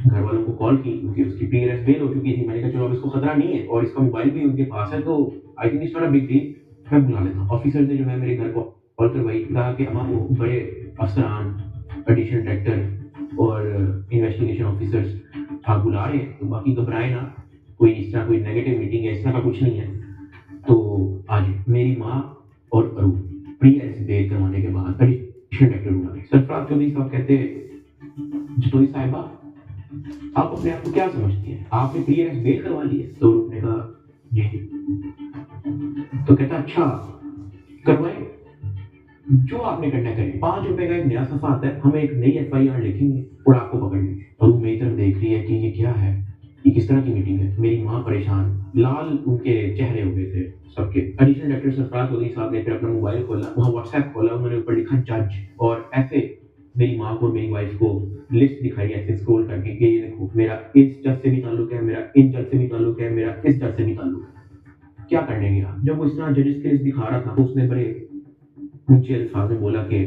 घर वालों को कॉल की क्योंकि उसकी प्री अरेस्ट बेल हो चुकी थी। मैंने कहा चलो अब इसको खतरा नहीं है और इसका मोबाइल भी उनके पास है तो I think it's not a big deal, मैं बुला लेता हूँ। ऑफिसर ने जो है मेरे घर को कॉल करवाई, कहा कि अम्मा वो बड़े अफसरान, एडिशनल डायरेक्टर और इन्वेस्टिगेशन ऑफिसर्स आप बुला रहे हैं तो बाकी घबराए ना, कोई इस तरह कोई नेगेटिव मीटिंग है इस तरह का कुछ नहीं है। तो आज मेरी माँ और अरूप प्री अरेस्ट बेल करवाने के बाद एडिशनल डायरेक्टर बुला गए। सरफराज चौधरी साहब कहते जतोई साहिबा आप अपने आप को क्या समझती हैं, आपने प्री अरेस्ट बेल करवा ली है? तो अरूप ने कहा जी। तो कहता अच्छा करवाए, जो आपने करना करें। 5 रुपए का एक नया सफा आता है, हम एक नई एफआईआर लिखेंगे और आपको पकड़ लेंगे। और वो मेरी तरफ देख रही है कि ये क्या है, ये किस तरह की मीटिंग है। मेरी माँ परेशान, लाल उनके चेहरे हो गए थे सबके। एडिशनल डायरेक्टर सरफराज चौधरी साहब ने फिर अपना मोबाइल खोला, वहाँ व्हाट्सएप खोला, उन्होंने ऊपर लिखा जज और ऐसे मेरी माँ को और मेरी वाइफ को लिस्ट दिखाई ऐसे स्क्रॉल करके कि ये देखो मेरा इस जज से भी ताल्लुक है, मेरा इन जज से भी ताल्लुक है, मेरा इस जज से भी ताल्लुक है। क्या करने गया? जब वो इस तरह जजेस की लिस्ट दिखा रहा था तो उसने बड़े ऊंचे अल्फाज में बोला कि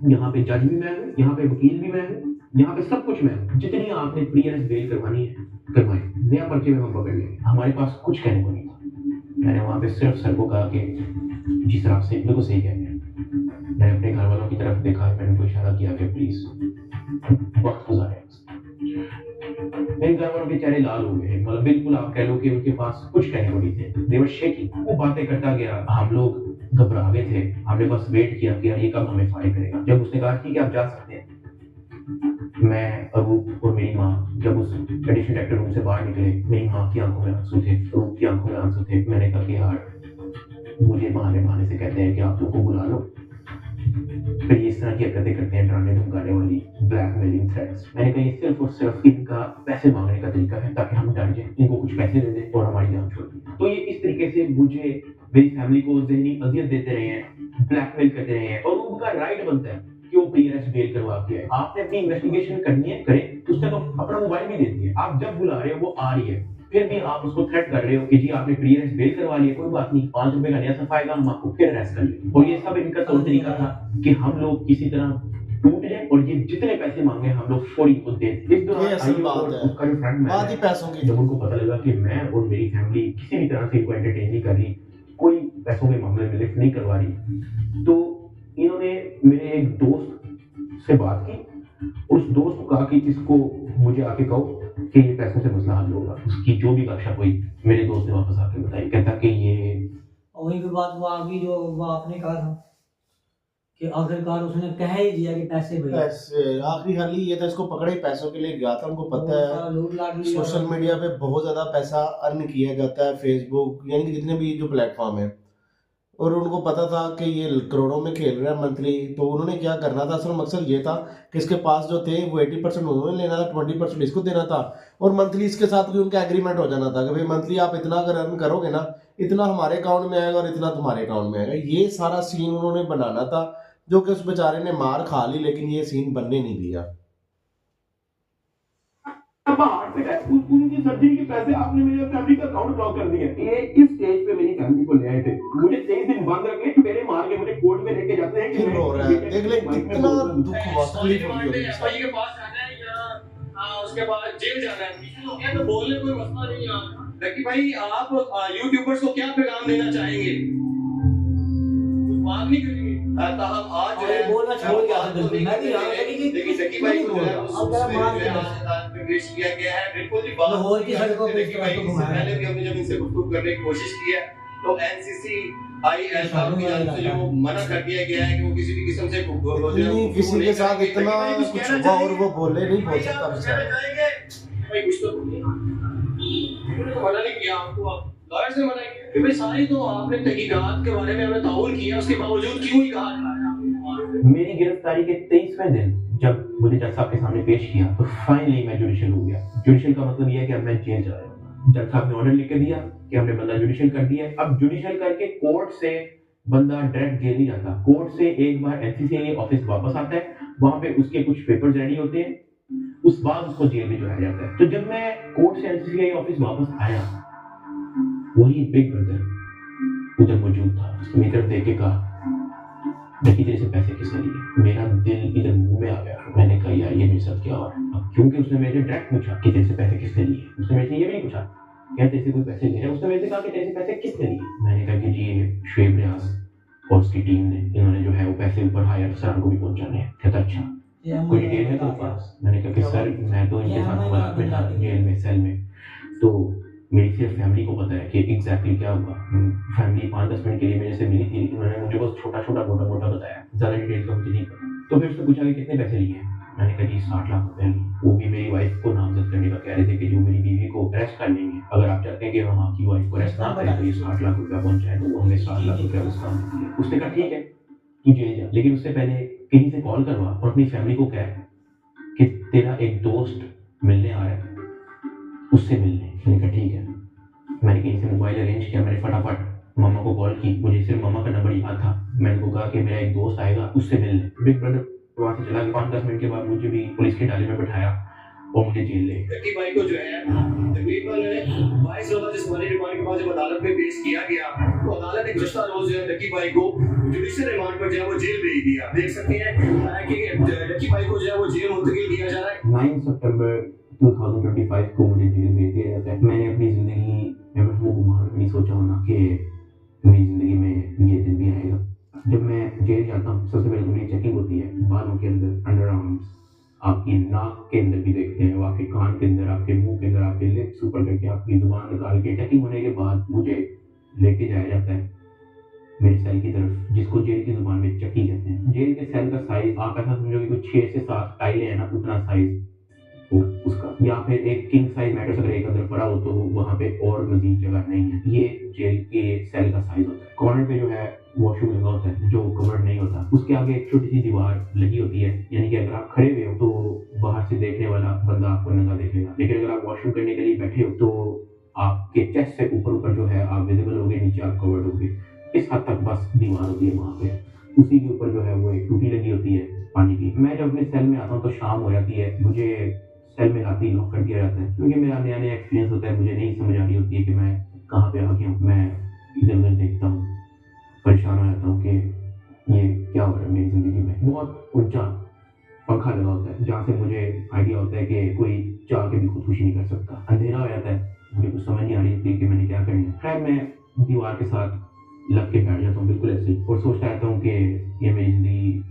यहाँ पे जज भी मैं हूँ, यहाँ पे वकील भी मैं हूँ, यहाँ पे सब कुछ मैं हूँ, जितनी आपने प्री अरेस्ट बेल करवानी है करवाएं, नया पर्चे में हम पकड़ लेंगे, हमारे पास कुछ कहने को नहीं था। मैंने वहाँ पे सिर्फ सर को कहा कि जी सर आप से बिल्कुल सही कह रहे हैं। मैंने अपने घर वालों की तरफ देखा, मैंने उनको इशारा किया कि प्लीज वक्त गुजारे। मेरे घर वालों के चेहरे लाल हो गए, मतलब बिल्कुल आप कह लो कि उनके पास कुछ कहने को नहीं थे, दे वर शेकिंग। वो बातें करता गया, हम लोग घबरा गए थे, हमने बस वेट किया कि यार ये कब हमें फायर करेगा। जब उसने कहा ठीक है आप जा सकते हैं मैं, अरूप और मेरी माँ जब उस एडिशनल डायरेक्टर रूम से बाहर निकले, मेरी माँ की आंखों में आंसू थे, अरूप की आंखों में आंसू थे। मैंने कहा कि यार मुझे बहाने बहाने से कहते हैं कि आप लोग को बुला लो, फिर ये इस तरह की हरकतें करते हैं, डराने धमकाने वाली, ब्लैकमेलिंग थ्रेट्स। मैंने कहा ये सिर्फ और सिर्फ इनका पैसे मांगने का तरीका है ताकि हम डर जाएं, इनको कुछ पैसे दे दें और हमारी जान छोड़ दें। तो ये इस तरीके से मुझे, मेरी फैमिली को ज़हनी अज़ियत देते रहे हैं, ब्लैकमेल करते रहे हैं, और उनका राइट बनता है कि वो पीआरएस बेल करवा के आए। आपने अपनी इन्वेस्टिगेशन करनी है, करें, उसने तो अपना मोबाइल भी दे दिया, आप जब बुला रहे हो वो आ रही है, फिर भी आप उसको थ्रेट कर रहे हो कि जी आपने पीआरएस बेल करवा लिया, कोई बात नहीं, 5 रुपए का नया सफा आएगा, हम आपको फिर अरेस्ट कर लेंगे। और ये सब इनका तौर तरीका था कि हम लोग किसी तरह टूट जाए और ये जितने पैसे मांगे हम लोग फौरी को दे। इस दौरान ये असल आईओ बात और है। उसका जो फ्रंट मैन बात ही है, पैसों की। जब उनको पता लगा कि मैं और मेरी फैमिली किसी भी तरह से इनको एंटरटेन नहीं कर रही, कोई पैसों के मामले में लिफ्ट नहीं करवा रही, तो इन्होंने मेरे एक दोस्त से बात की, उस दोस्त को कहा कि इसको मुझे आके कहो कि ये पैसों से मसला हल होगा। उसकी जो भी गपशप हुई मेरे दोस्त ने वापस आके बताई, कहता कि ये, और वही पे बात वो आ गई जो वो आपने कहा था कि आखिरकार उसने कह ही दिया कि पैसे भैया, पैसे आखिरी हाल ही ये था, इसको पकड़े पैसों के लिए गया था। उनको पता है लूट लाट लिया। सोशल मीडिया पे बहुत ज्यादा पैसा अर्न किया जाता है, फेसबुक यानी कि जितने भी जो प्लेटफॉर्म है, और उनको पता था कि ये करोड़ों में खेल रहा है मंथली। तो उन्होंने क्या करना था, असल मकसद ये था कि इसके पास जो थे वो 80% उन्होंने लेना था, 20% इसको देना था, और मंथली इसके साथ भी उनका एग्रीमेंट हो जाना था कि भाई मंथली आप इतना अगर अर्न करोगे ना, इतना हमारे अकाउंट में आएगा और इतना तुम्हारे अकाउंट में आएगा। ये सारा सीन उन्होंने बनाना था, जो कि उस बेचारे ने मार खा ली, लेकिन ये सीन बनने नहीं दिया। उनकी सर्जरी के पैसे आपने मेरे फैमिली का अकाउंट ब्लॉक कर दिए। ये इस स्टेज पे मेरी फैमिली को ले आए थे, मुझे 23 दिन बंद रखे, मेरे मार के मुझे कोर्ट में लेके जाते हैं कि फिर रो रहा है, देख ले कितना दुख हुआ, तकलीफ हुई होगी इसको। के पास जाना है या उसके बाद जेल जाना है, तो बोलने कोई मसला नहीं है। लकी भाई, आप यूट्यूबर्स को क्या पैगाम देना चाहेंगे? बात नहीं करेंगे। ताहम आज जो है बोलना छोड़ के आगे बिल्कुल मैं भी यहाँ देखिए लकी भाई को जो है पेश किया गया है, बिल्कुल ही बात लाहौर की सड़कों पे लकी भाई इससे पहले भी हमने जब इनसे गुफ्तगू करने की कोशिश की है तो एनसीसी आईएसआर की जानिब से जो मना कर दिया गया है कि वो किसी भी किस्म से नहीं, किसी के साथ इतना कुछ हुआ और वो बोले नहीं बोल सकता बेचारा। भाई कुछ तो मना नहीं किया आपको, आप लॉयर से मना किया कि भाई सारी तो आपने तहकीकात के बारे में हमें ताउल किया, उसके बावजूद क्यों ही कहा? मेरी गिरफ्तारी के 23वें दिन जब मुझे जज साहब के सामने पेश किया तो फाइनली मैं जुडिशियल हो गया। जुडिशियल का मतलब यह है कि अब मैं जेल जा रहा हूँ। जज साहब ने ऑर्डर लिख के दिया कि हमने बंदा जुडिशियल कर दिया। अब जुडिशियल करके कोर्ट से बंदा डायरेक्ट जेल नहीं जाता, कोर्ट से एक बार एनसीसीआई ऑफिस वापस आता है, वहां पे उसके कुछ पेपर्स रेडी होते हैं, उस बाद उसको जेल में जाया जाता है। तो जब मैं कोर्ट से एनसीसीआई ऑफिस वापस आया, वही बिग ब्रदर उधर मौजूद था। उसने मेरी तरफ देख के कहा, देखिए तेरे से पैसे किसने लिए? मेरा दिल इधर मुंह में आ गया। मैंने कहा यार ये मेरे साथ क्या हो रहा है? अब क्योंकि उसने मेरे से डायरेक्ट पूछा कि तेरे से पैसे किसने लिए, उसने मेरे से ये भी नहीं पूछा क्या तेरे से कोई पैसे ले रहा है, उसने मेरे से कहा कि तेरे से पैसे किसने लिए। मैंने कहा कि जी ये शुएब रियाज और उसकी टीम ने, इन्होंने जो है वो पैसे ऊपर हायर अफसरान को भी पहुंचाने हैं। कहता अच्छा कोई डिटेल है तुम्हारे पास? मैंने कहा कि सर मैं तो इनके साथ मुलाकात में था जेल में, सेल में, तो मेरी सिर्फ फैमिली को पता है कि एग्जैक्टली क्या हुआ। फैमिली 5-10 मिनट के लिए मेरे से मिली थी, लेकिन उन्होंने मुझे बस छोटा छोटा मोटा मोटा बताया, ज़्यादा डिटेल का मुझे नहीं पता। तो फिर उसने पूछा कि कितने पैसे लिए हैं? मैंने कहा जी 60 लाख रुपए लिए। वो भी मेरी वाइफ को नामजद करने का कह रहे थे कि जो मेरी बीवी को अरेस्ट कर लेंगे, अगर आप चाहते हैं कि हम आपकी वाइफ को अरेस्ट ना करें तो ये 60 लाख रुपया पहुंचाए, तो वो हमें 60 लाख रुपया उस काम में दिया। उसने कहा ठीक है तू जेल जा, लेकिन उससे पहले कहीं से कॉल करवा और अपनी फैमिली को कह कि तेरा एक दोस्त मिलने आ रहा है, उससे मिलने। मैंने कहा ठीक है। मैंने कहीं से मोबाइल अरेंज किया, मैंने फटाफट मामा को कॉल की, मुझे सिर्फ मामा का नंबर याद था। मैंने उनको कहा कि मेरा एक दोस्त आएगा, उससे मिलने। बिग ब्रदर वहाँ से चला गया। 5-10 मिनट के बाद मुझे भी पुलिस की डाली में बैठाया और मुझे जेल ले गए। लकी भाई को जो है तकरीबन 22 रोज़ा जिस्मानी रिमांड के बाद जब अदालत में पेश किया गया तो अदालत ने गुज़श्ता रोज जो है लकी भाई को जुडिशियल रिमांड पर जो है वो जेल भेज दिया। देख सकते हैं कि लकी भाई को जो है वो जेल मुंतकिल किया जा रहा है। 9 सितंबर 2025 को मुझे जेल भेज दिया जाता है। मैंने अपनी ज़िंदगी में महबूब गुमान नहीं सोचा होना कि मेरी ज़िंदगी में ये दिन भी आएगा। जब मैं जेल जाता हूँ सबसे पहले मेरी चेकिंग होती है, बालों के अंदर, अंडर आर्म्स, आपकी नाक के अंदर भी देखते हैं, आपके कान के अंदर, आपके मुंह के अंदर, आपके लिप्स ऊपर करके आपकी जुबान निकाल के चेकिंग होने के बाद मुझे लेके जाया जाता है मेरे सेल की तरफ, जिसको जेल की जुबान में चक्की कहते हैं। जेल के सेल का साइज आप ऐसा समझो कि कुछ 6 से 7 टाइलें हैं ना, उतना साइज हो उसका, या फिर एक किंग साइज मैट्रेस अगर एक अंदर पड़ा हो तो वहाँ पे और मजीद जगह नहीं है। ये जेल के सेल का साइज होता है। कॉर्नर पे जो है वॉशरूम लगा होता है जो कवर्ड नहीं होता, उसके आगे एक छोटी सी दीवार लगी होती है, यानी कि अगर आप खड़े हुए हो तो बाहर से देखने वाला बंदा आपको नंगा देखेगा, लेकिन अगर आप वॉशरूम करने के लिए बैठे हो तो आपके चेस्ट से ऊपर जो है आप विजिबल होगे, नीचे आप कवर्ड होगे। इस हद तक बस दीवार होती है वहाँ पे। उसी के ऊपर जो है वो एक टूटी लगी होती है पानी की। मैं जब अपने सेल में आता हूँ तो शाम हो जाती है, मुझे सेल में आते ही लॉक कर दिया जाता है, क्योंकि मेरा नया एक्सपीरियंस होता है, मुझे नहीं समझ आ रही होती है कि मैं कहाँ पे आ गया हूँ। मैं इधर उधर देखता हूँ, परेशान हो जाता हूँ कि ये क्या हो रहा है मेरी ज़िंदगी में। बहुत ऊंचा पंखा लगा होता है जहाँ से मुझे आइडिया होता है कि कोई चाह के भी खुदकुशी नहीं कर सकता। अंधेरा हो जाता है, मुझे कुछ समझ नहीं आ रही होती कि मैंने क्या करना है। खैर मैं दीवार के साथ लग के बैठ जाता हूँ बिल्कुल ऐसे ही, और सोचता रहता हूँ कि ये मेरी ज़िंदगी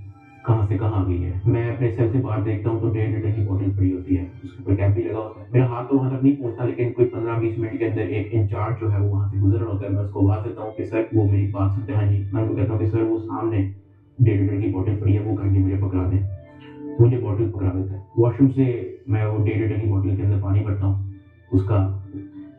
कहाँ से कहाँ आ गई है। मैं अपने सेल से बाहर देखता हूँ तो 1.5 लीटर की बोतल पड़ी होती है, उसके ऊपर कैप भी लगा होता है। मेरा हाथ तो वहाँ तक नहीं पहुँचता, लेकिन कोई 15-20 मिनट के अंदर एक इंचार्ज जो है वो वहाँ से गुजर रहा होता है। मैं उसको आवाज़ देता हूँ कि सर वो मेरी बात सुनते हैं। हाँ जी। मैं उनको कहता हूँ कि सर वो सामने 1.5 लीटर की बोतल पड़ी है, वो करके मुझे पकड़ा दें। मुझे बोतल पकड़ा देता है। वॉशरूम से मैं वो 1.5 लीटर की बोतल के अंदर पानी भरता हूँ, उसका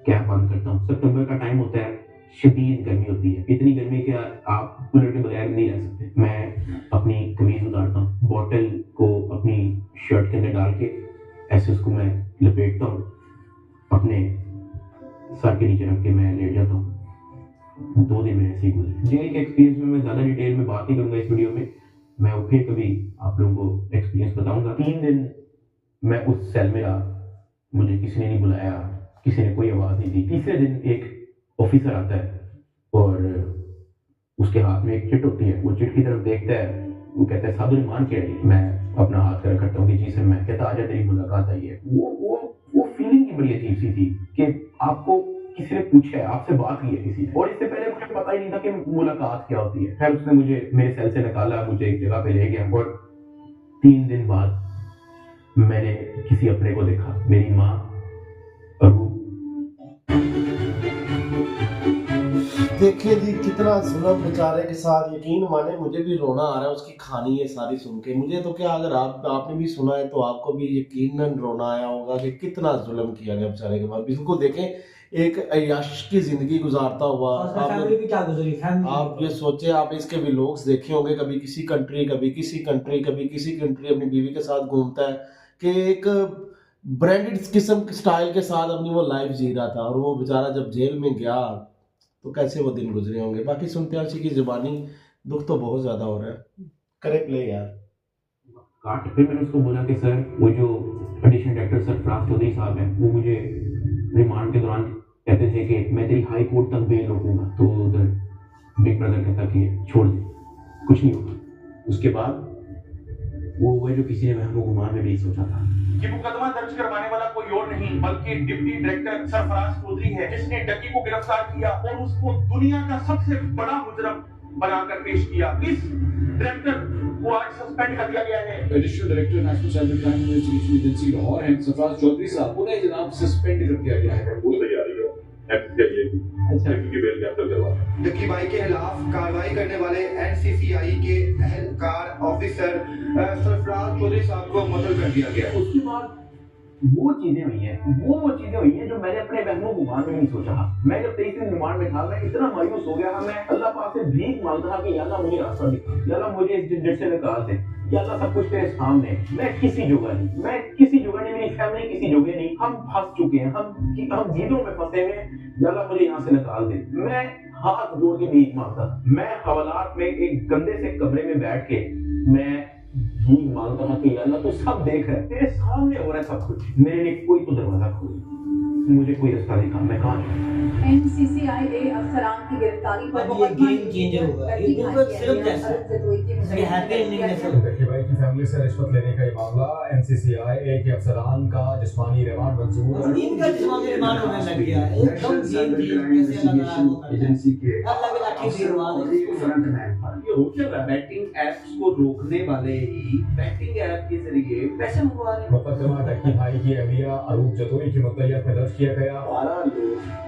कैप बंद करता हूँ। सितंबर का टाइम होता है, शदीद गर्मी होती है, इतनी गर्मी कि आप कूलर के बगैर नहीं रह सकते। मैं अपनी कमीज उतारता हूँ, बोतल को अपनी शर्ट के अंदर डाल के ऐसे उसको मैं लपेटता हूँ, अपने सर के नीचे रख के मैं लेट जाता हूँ। 2 दिन मेरे ऐसे ही गुजरे। जेल के एक्सपीरियंस में मैं ज़्यादा डिटेल में बात नहीं करूँगा इस वीडियो में, मैं फिर कभी आप लोगों को एक्सपीरियंस बताऊँगा। 3 दिन मैं उस सेल में रहा, मुझे किसी ने नहीं बुलाया, किसी ने कोई आवाज़ नहीं दी। तीसरे दिन एक ऑफिसर आता है और उसके हाथ में एक चिट होती है। वो चिट की तरफ देखता है, वो कहता है साधु रिमांड क्या है। मैं अपना हाथ कर करता हूँ कि जी सर। मैं कहता आजा तेरी मुलाकात आई है। वो फीलिंग ही बड़ी अजीब सी थी कि आपको किसी ने पूछा है, आपसे बात की है किसी ने, और इससे पहले मुझे पता ही नहीं था कि मुलाकात क्या होती है। खैर उसने मुझे मेरे सेल से निकाला, मुझे एक जगह पे ले गया, और 3 दिन बाद मैंने किसी अपने को देखा, मेरी माँ अरूप। देखिए जी कितना जुल्म बेचारे के साथ, यकीन माने मुझे भी रोना आ रहा है उसकी कहानी ये सारी सुन के। मुझे तो क्या, अगर आपने भी सुना है तो आपको भी यकीनन रोना आया होगा कि कितना जुल्म किया गया बेचारे के बाद। बिल्कुल देखें, एक अय्याश की जिंदगी गुजारता हुआ आप ये सोचे, आप इसके व्लॉग्स देखे होंगे, कभी किसी कंट्री, कभी किसी कंट्री, कभी किसी कंट्री अपनी बीवी के साथ घूमता है, कि एक ब्रांडेड किस्म के स्टाइल के साथ अपनी वो लाइफ जी रहा था। और वो बेचारा जब जेल में गया तो कैसे वो दिन गुजरे होंगे। बाकी सुनते हैं उसी की जुबानी, दुख तो बहुत ज्यादा हो रहा है। करे प्ले यार। फिर मैंने उसको बोला कि सर वो जो एडिशनल डायरेक्टर सरफराज चौधरी साहब हैं, वो मुझे रिमांड के दौरान कहते थे कि मैं तेरी हाई कोर्ट तक बेल रोकूंगा। तो उधर बिग ब्रदर कहता कि छोड़ दे, कुछ नहीं होगा। उसके बाद वो जो किसी ने वहम गुमान में भी सोचा था। ये मुकदमा दर्ज करवाने वाला कोई और नहीं बल्कि डिप्टी डायरेक्टर सरफराज चौधरी है, जिसने डकी को गिरफ्तार किया और उसको दुनिया का सबसे बड़ा मुजरम बनाकर पेश किया। इस डायरेक्टर को आज सस्पेंड कर दिया गया है। Additional director national cyber crime investigation agency Lahore and Sarfaraz Chaudhry साहब उन्हें जनाब सस्पेंड कर दिया गया है। पूरी तैयारी है क्योंकि बेल कैंसिल करवा डकी भाई के खिलाफ कार्रवाई करने वाले एनसीसीआई के एहलकार ऑफिसर सरफराज चौधरी साहब को मुअत्तल कर दिया गया। उसके बाद वो चीजें हुई हैं जो मैंने अपने वहमो गुमान में नहीं सोचा। मैं जब 23 दिन रिमांड में था, मैं इतना मायूस हो गया था, मैं अल्लाह पाक से भीख मांगता था कि या अल्लाह मुझे रास्ता दिखा, या अल्लाह मुझे इस झंझट से निकाल दे, या अल्लाह सब कुछ तेरे सामने। मैं किसी जगह नहीं, मेरी फैमिली किसी जगह नहीं, हम फंस चुके हैं, हम जीदों में फंसे हुए हैं, या अल्लाह मुझे यहाँ से निकाल दे। मैं हाथ जोड़ के भीख मांगता, मैं हवालात में एक गंदे से कमरे में बैठ के मैं भीख मांगता था कि अल्लाह तो सब देख रहा है, तेरे सामने हो रहा है सब कुछ, मेरे लिए कोई तो दरवाजा खोल, मुझे कोई रास्ता दिखा, मैं कहाँ जाऊँ। एनसीसीआई अफसरान की गिरफ्तारी पर ये गेम चेंजर होगा, ये बिल्कुल सिर्फ जैसे ये हैप्पी एंडिंग जैसे डकी भाई की फैमिली से रिश्वत लेने का ये मामला, एनसीसीआई के अफसरान का जिस्मानी रिमांड मंजूर, इनका जिस्मानी रिमांड होने लग गया एकदम गेम कैसे लग रहा है एजेंसी के अलग लाठी फ्रंटमैन पर ये हो क्या रहा है? बैटिंग एप्स को रोकने वाले ही बैटिंग ऐप के जरिए पैसे मंगवा रहे हैं। मुकदमा डकी भाई की अहलिया अरूप जतोई की मुद्दइयत में दर्ज किया गया। 12 लोग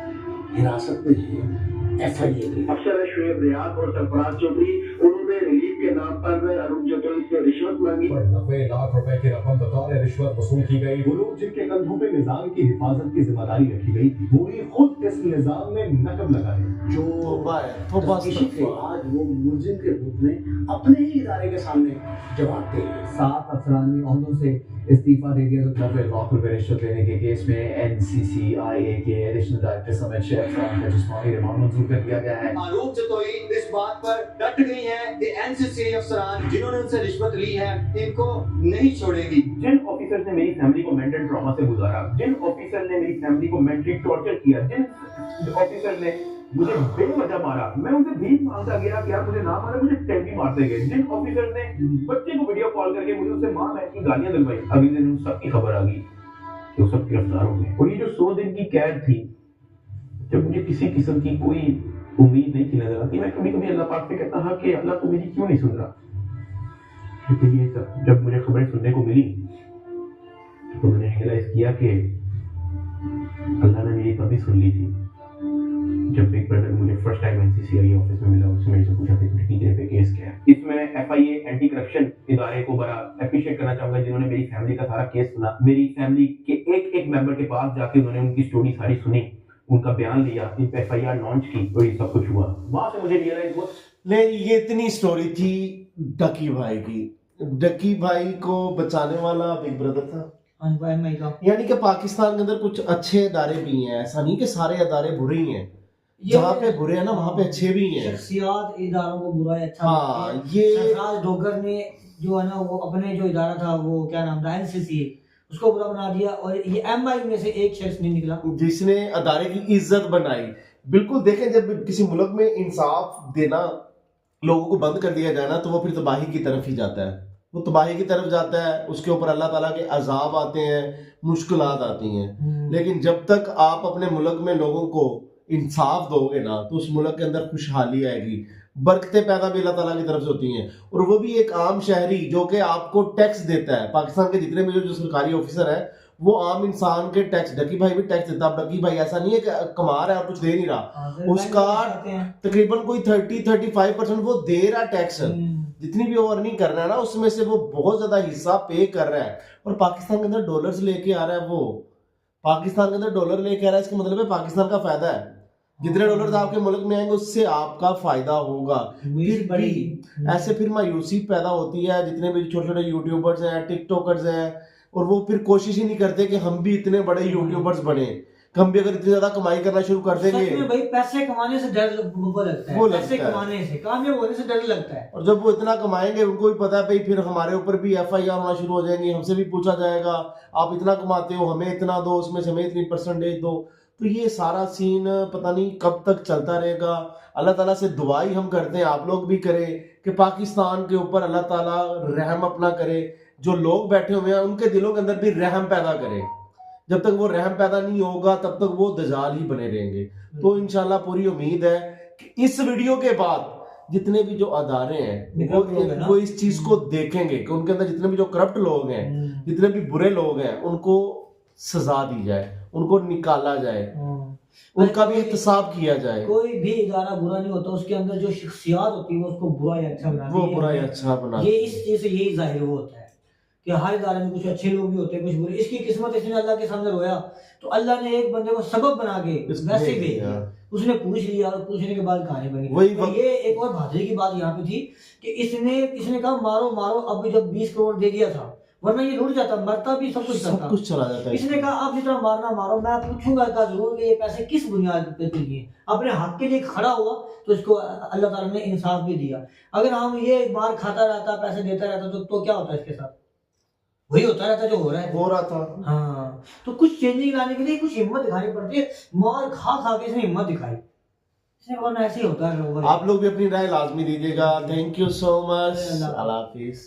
हिरासत में हैं एफआईए के। अफसर शुएब रियाद और सरफराज चौधरी, उन्होंने रिलीफ के नाम पर अरूप उससे रिश्वत मांगी। 90 लाख रुपए की रकम बतौर रिश्वत वसूल की गई। वो लोग जिनके कंधों पे निजाम की हिफाजत की जिम्मेदारी रखी गई, वो ही खुद इस निजाम में नकब लगाए। जो तफ्तीशी थे आज वो मुलजिम के रूप में अपने ही इदारे के सामने जवाब दे रहे हैं। 7 अफसरान ने ओहदों से इस्तीफा दे दिया। 90 लाख रुपए रिश्वत लेने के केस में NCCIA के एडिशनल डायरेक्टर समेत 6 अफसरान का जिस्मानी रिमांड मंजूर कर दिया गया है। आरोप जताई इस बात पर डट गई हैं कि NCCI अफसरान जिन्होंने उनसे रिश्वत ली है इनको नहीं छोड़ेगी। जिन ऑफिसर ने मेरी फैमिली को मेंटल ट्रॉमा से गुजारा, जिन ऑफिसर ने मेरी फैमिली को मेंटली टॉर्चर किया, जिन ऑफिसर ने मुझे बेवजह मारा, मैं उनसे भीख मांगता गया कि यार मुझे ना मारे, मुझे टेंपी मारते गए। जिन ऑफिसर ने बच्चे को वीडियो कॉल करके मुझे उससे मां बहन की गालियां दिलवाई, अगले दिन उन सबकी खबर आ गई कि वो सब गिरफ्तार हो गए। और ये जो 100 दिन की कैद थी, जब मुझे किसी किस्म की कोई उम्मीद नहीं थी नजर आती, मैं कभी कभी अल्लाह पाक से कहता कि अल्लाह तू मेरी क्यों नहीं सुन रहा। लेकिन ये सब जब मुझे खबरें सुनने को मिली तो मैंने रियलाइज किया कि अल्लाह ने मेरी तभी सुन ली थी जब बिग ब्रदर मुझे फर्स्ट टाइम NCCI ऑफिस में मिला। उसने मेरे से पूछा था कि तेरे पे केस क्या है। इसमें FIA एंटी करप्शन इदारे को बड़ा अप्रिशिएट करना चाहूंगा जिन्होंने मेरी फैमिली का सारा केस सुना, मेरी फैमिली के एक मेंबर के पास जाके उन्होंने उनकी स्टोरी सारी सुनी, उनका बयान लिया, इन पे FIR लॉन्च की और ये सब कुछ हुआ। वहां से मुझे रियलाइज हुआ नहीं, ये इतनी स्टोरी थी डकी भाई की। डकी भाई को बचाने वाला बिग ब्रदर था, यानी कि पाकिस्तान के अंदर कुछ अच्छे इदारे भी हैं, ऐसा नहीं कि सारे इदारे बुरे ही हैं। जहाँ पे बुरे हैं ना वहाँ पे अच्छे भी हैं। शख्सियात इदारों को बुरा है अच्छा। हाँ, ये सरफराज डोगर ने जो है ना वो अपने जो इदारा था वो क्या नाम था NCCA उसको बुरा बना दिया, और ये MI में से एक शख्स नहीं निकला जिसने अदारे की इज्जत बनाई। बिल्कुल देखें, जब किसी मुल्क में इंसाफ देना लोगों को बंद कर दिया जाए ना तो वो फिर तबाही की तरफ ही जाता है, वो तबाही की तरफ जाता है। उसके ऊपर अल्लाह ताला के अजाब आते हैं, मुश्किलात आती हैं। लेकिन जब तक आप अपने मुल्क में लोगों को इंसाफ दोगे ना तो उस मुल्क के अंदर खुशहाली आएगी, बरकतें पैदा भी अल्लाह ताला की तरफ से होती हैं। और वो भी एक आम शहरी जो कि आपको टैक्स देता है। पाकिस्तान के जितने भी जो सरकारी ऑफिसर है वो आम इंसान के टैक्स, डकी भाई भी टैक्स देता है। डकी भाई ऐसा नहीं है कि कमा रहा है और कुछ दे नहीं रहा, उसका तकरीबन कोई 30-35% वो दे रहा टैक्स। जितनी भी वो अर्निंग कर रहा है ना उसमें से वो बहुत ज्यादा हिस्सा पे कर रहा है। और पाकिस्तान के अंदर डॉलर्स लेके आ रहा है, वो पाकिस्तान के अंदर डॉलर लेके आ रहा है। इसका मतलब है पाकिस्तान का फायदा है। जितने डॉलर्स आपके मुल्क में आएंगे उससे आपका फायदा होगा। फिर बड़ी ऐसे फिर मायूसी पैदा होती है। जितने भी छोटे छोटे यूट्यूबर्स हैं, टिकटॉकर्स हैं, और वो फिर कोशिश ही नहीं करते कि हम भी इतने बड़े यूट्यूबर्स बने। हम भी अगर इतनी ज्यादा कमाई करना शुरू कर देंगे, भाई पैसे कमाने से डर लगता है, पैसे कमाने से, कामयाब होने से डर लगता है। और जब वो इतना कमाएंगे उनको भी पता है भाई फिर हमारे ऊपर भी FIR होना शुरू हो जाएंगी, हमसे भी पूछा जाएगा आप इतना कमाते हो हमें इतना दो, उसमें से हमें इतनी परसेंटेज दो। तो ये सारा सीन पता नहीं कब तक चलता रहेगा। अल्लाह ताला से दुआ ही हम करते हैं, आप लोग भी करें कि पाकिस्तान के ऊपर अल्लाह ताला रहम अपना करे। जो लोग बैठे हुए हैं उनके दिलों के अंदर भी रहम पैदा करे। जब तक वो रहम पैदा नहीं होगा तब तक वो दजाल ही बने रहेंगे। तो इंशाल्लाह पूरी उम्मीद है कि इस वीडियो के बाद जितने भी जो अदारे हैं वो इस चीज को देखेंगे कि उनके अंदर जितने भी जो करप्ट लोग हैं, जितने भी बुरे लोग हैं, उनको सजा दी जाए, उनको निकाला जाए, उनका भी एहतसाब किया जाए। कोई भी इदारा बुरा नहीं होता, उसके अंदर जो शख्सियात होती है उसको बुरा या अच्छा बनाती है। वो बुरा या अच्छा बनाती है। ये इस चीज से यही जाहिर होता है कि हर इदारे में कुछ अच्छे लोग भी होते हैं, कुछ बुरे। इसकी किस्मत इसने अल्लाह के सामने रोया तो अल्लाह ने एक बंदे को सबब बना के वैसे ही भेज दिया। उसने पूछ लिया और पूछने के बाद कहानी बनी। तो ये एक और भादरी की बात यहाँ पे थी कि इसने कहा मारो मारो, अब जब 20 करोड़ दे दिया था, वरना ये लुट जाता, मरता भी, सब कुछ करता, सब कुछ चला जाता है। इसने कहा आप जितना मारना मारो, मैं पूछूंगा का जरूर ये पैसे किस बुनियाद पे दिए। अपने हक के लिए खड़ा हुआ तो इसको अल्लाह ताला ने इंसाफ भी दिया। अगर हम ये मार खाता रहता, पैसे देता रहता तो क्या होता इसके साथ? वही होता रहता जो हो रहा था। हाँ, तो कुछ चेंजिंग लाने के लिए कुछ हिम्मत दिखानी पड़ती है। मार खा खा के इसने हिम्मत दिखाई, इसने वरना ऐसे ही होता है। आप लोग भी अपनी राय लाजमी दीजिएगा। Thank you so much. Allah Hafiz.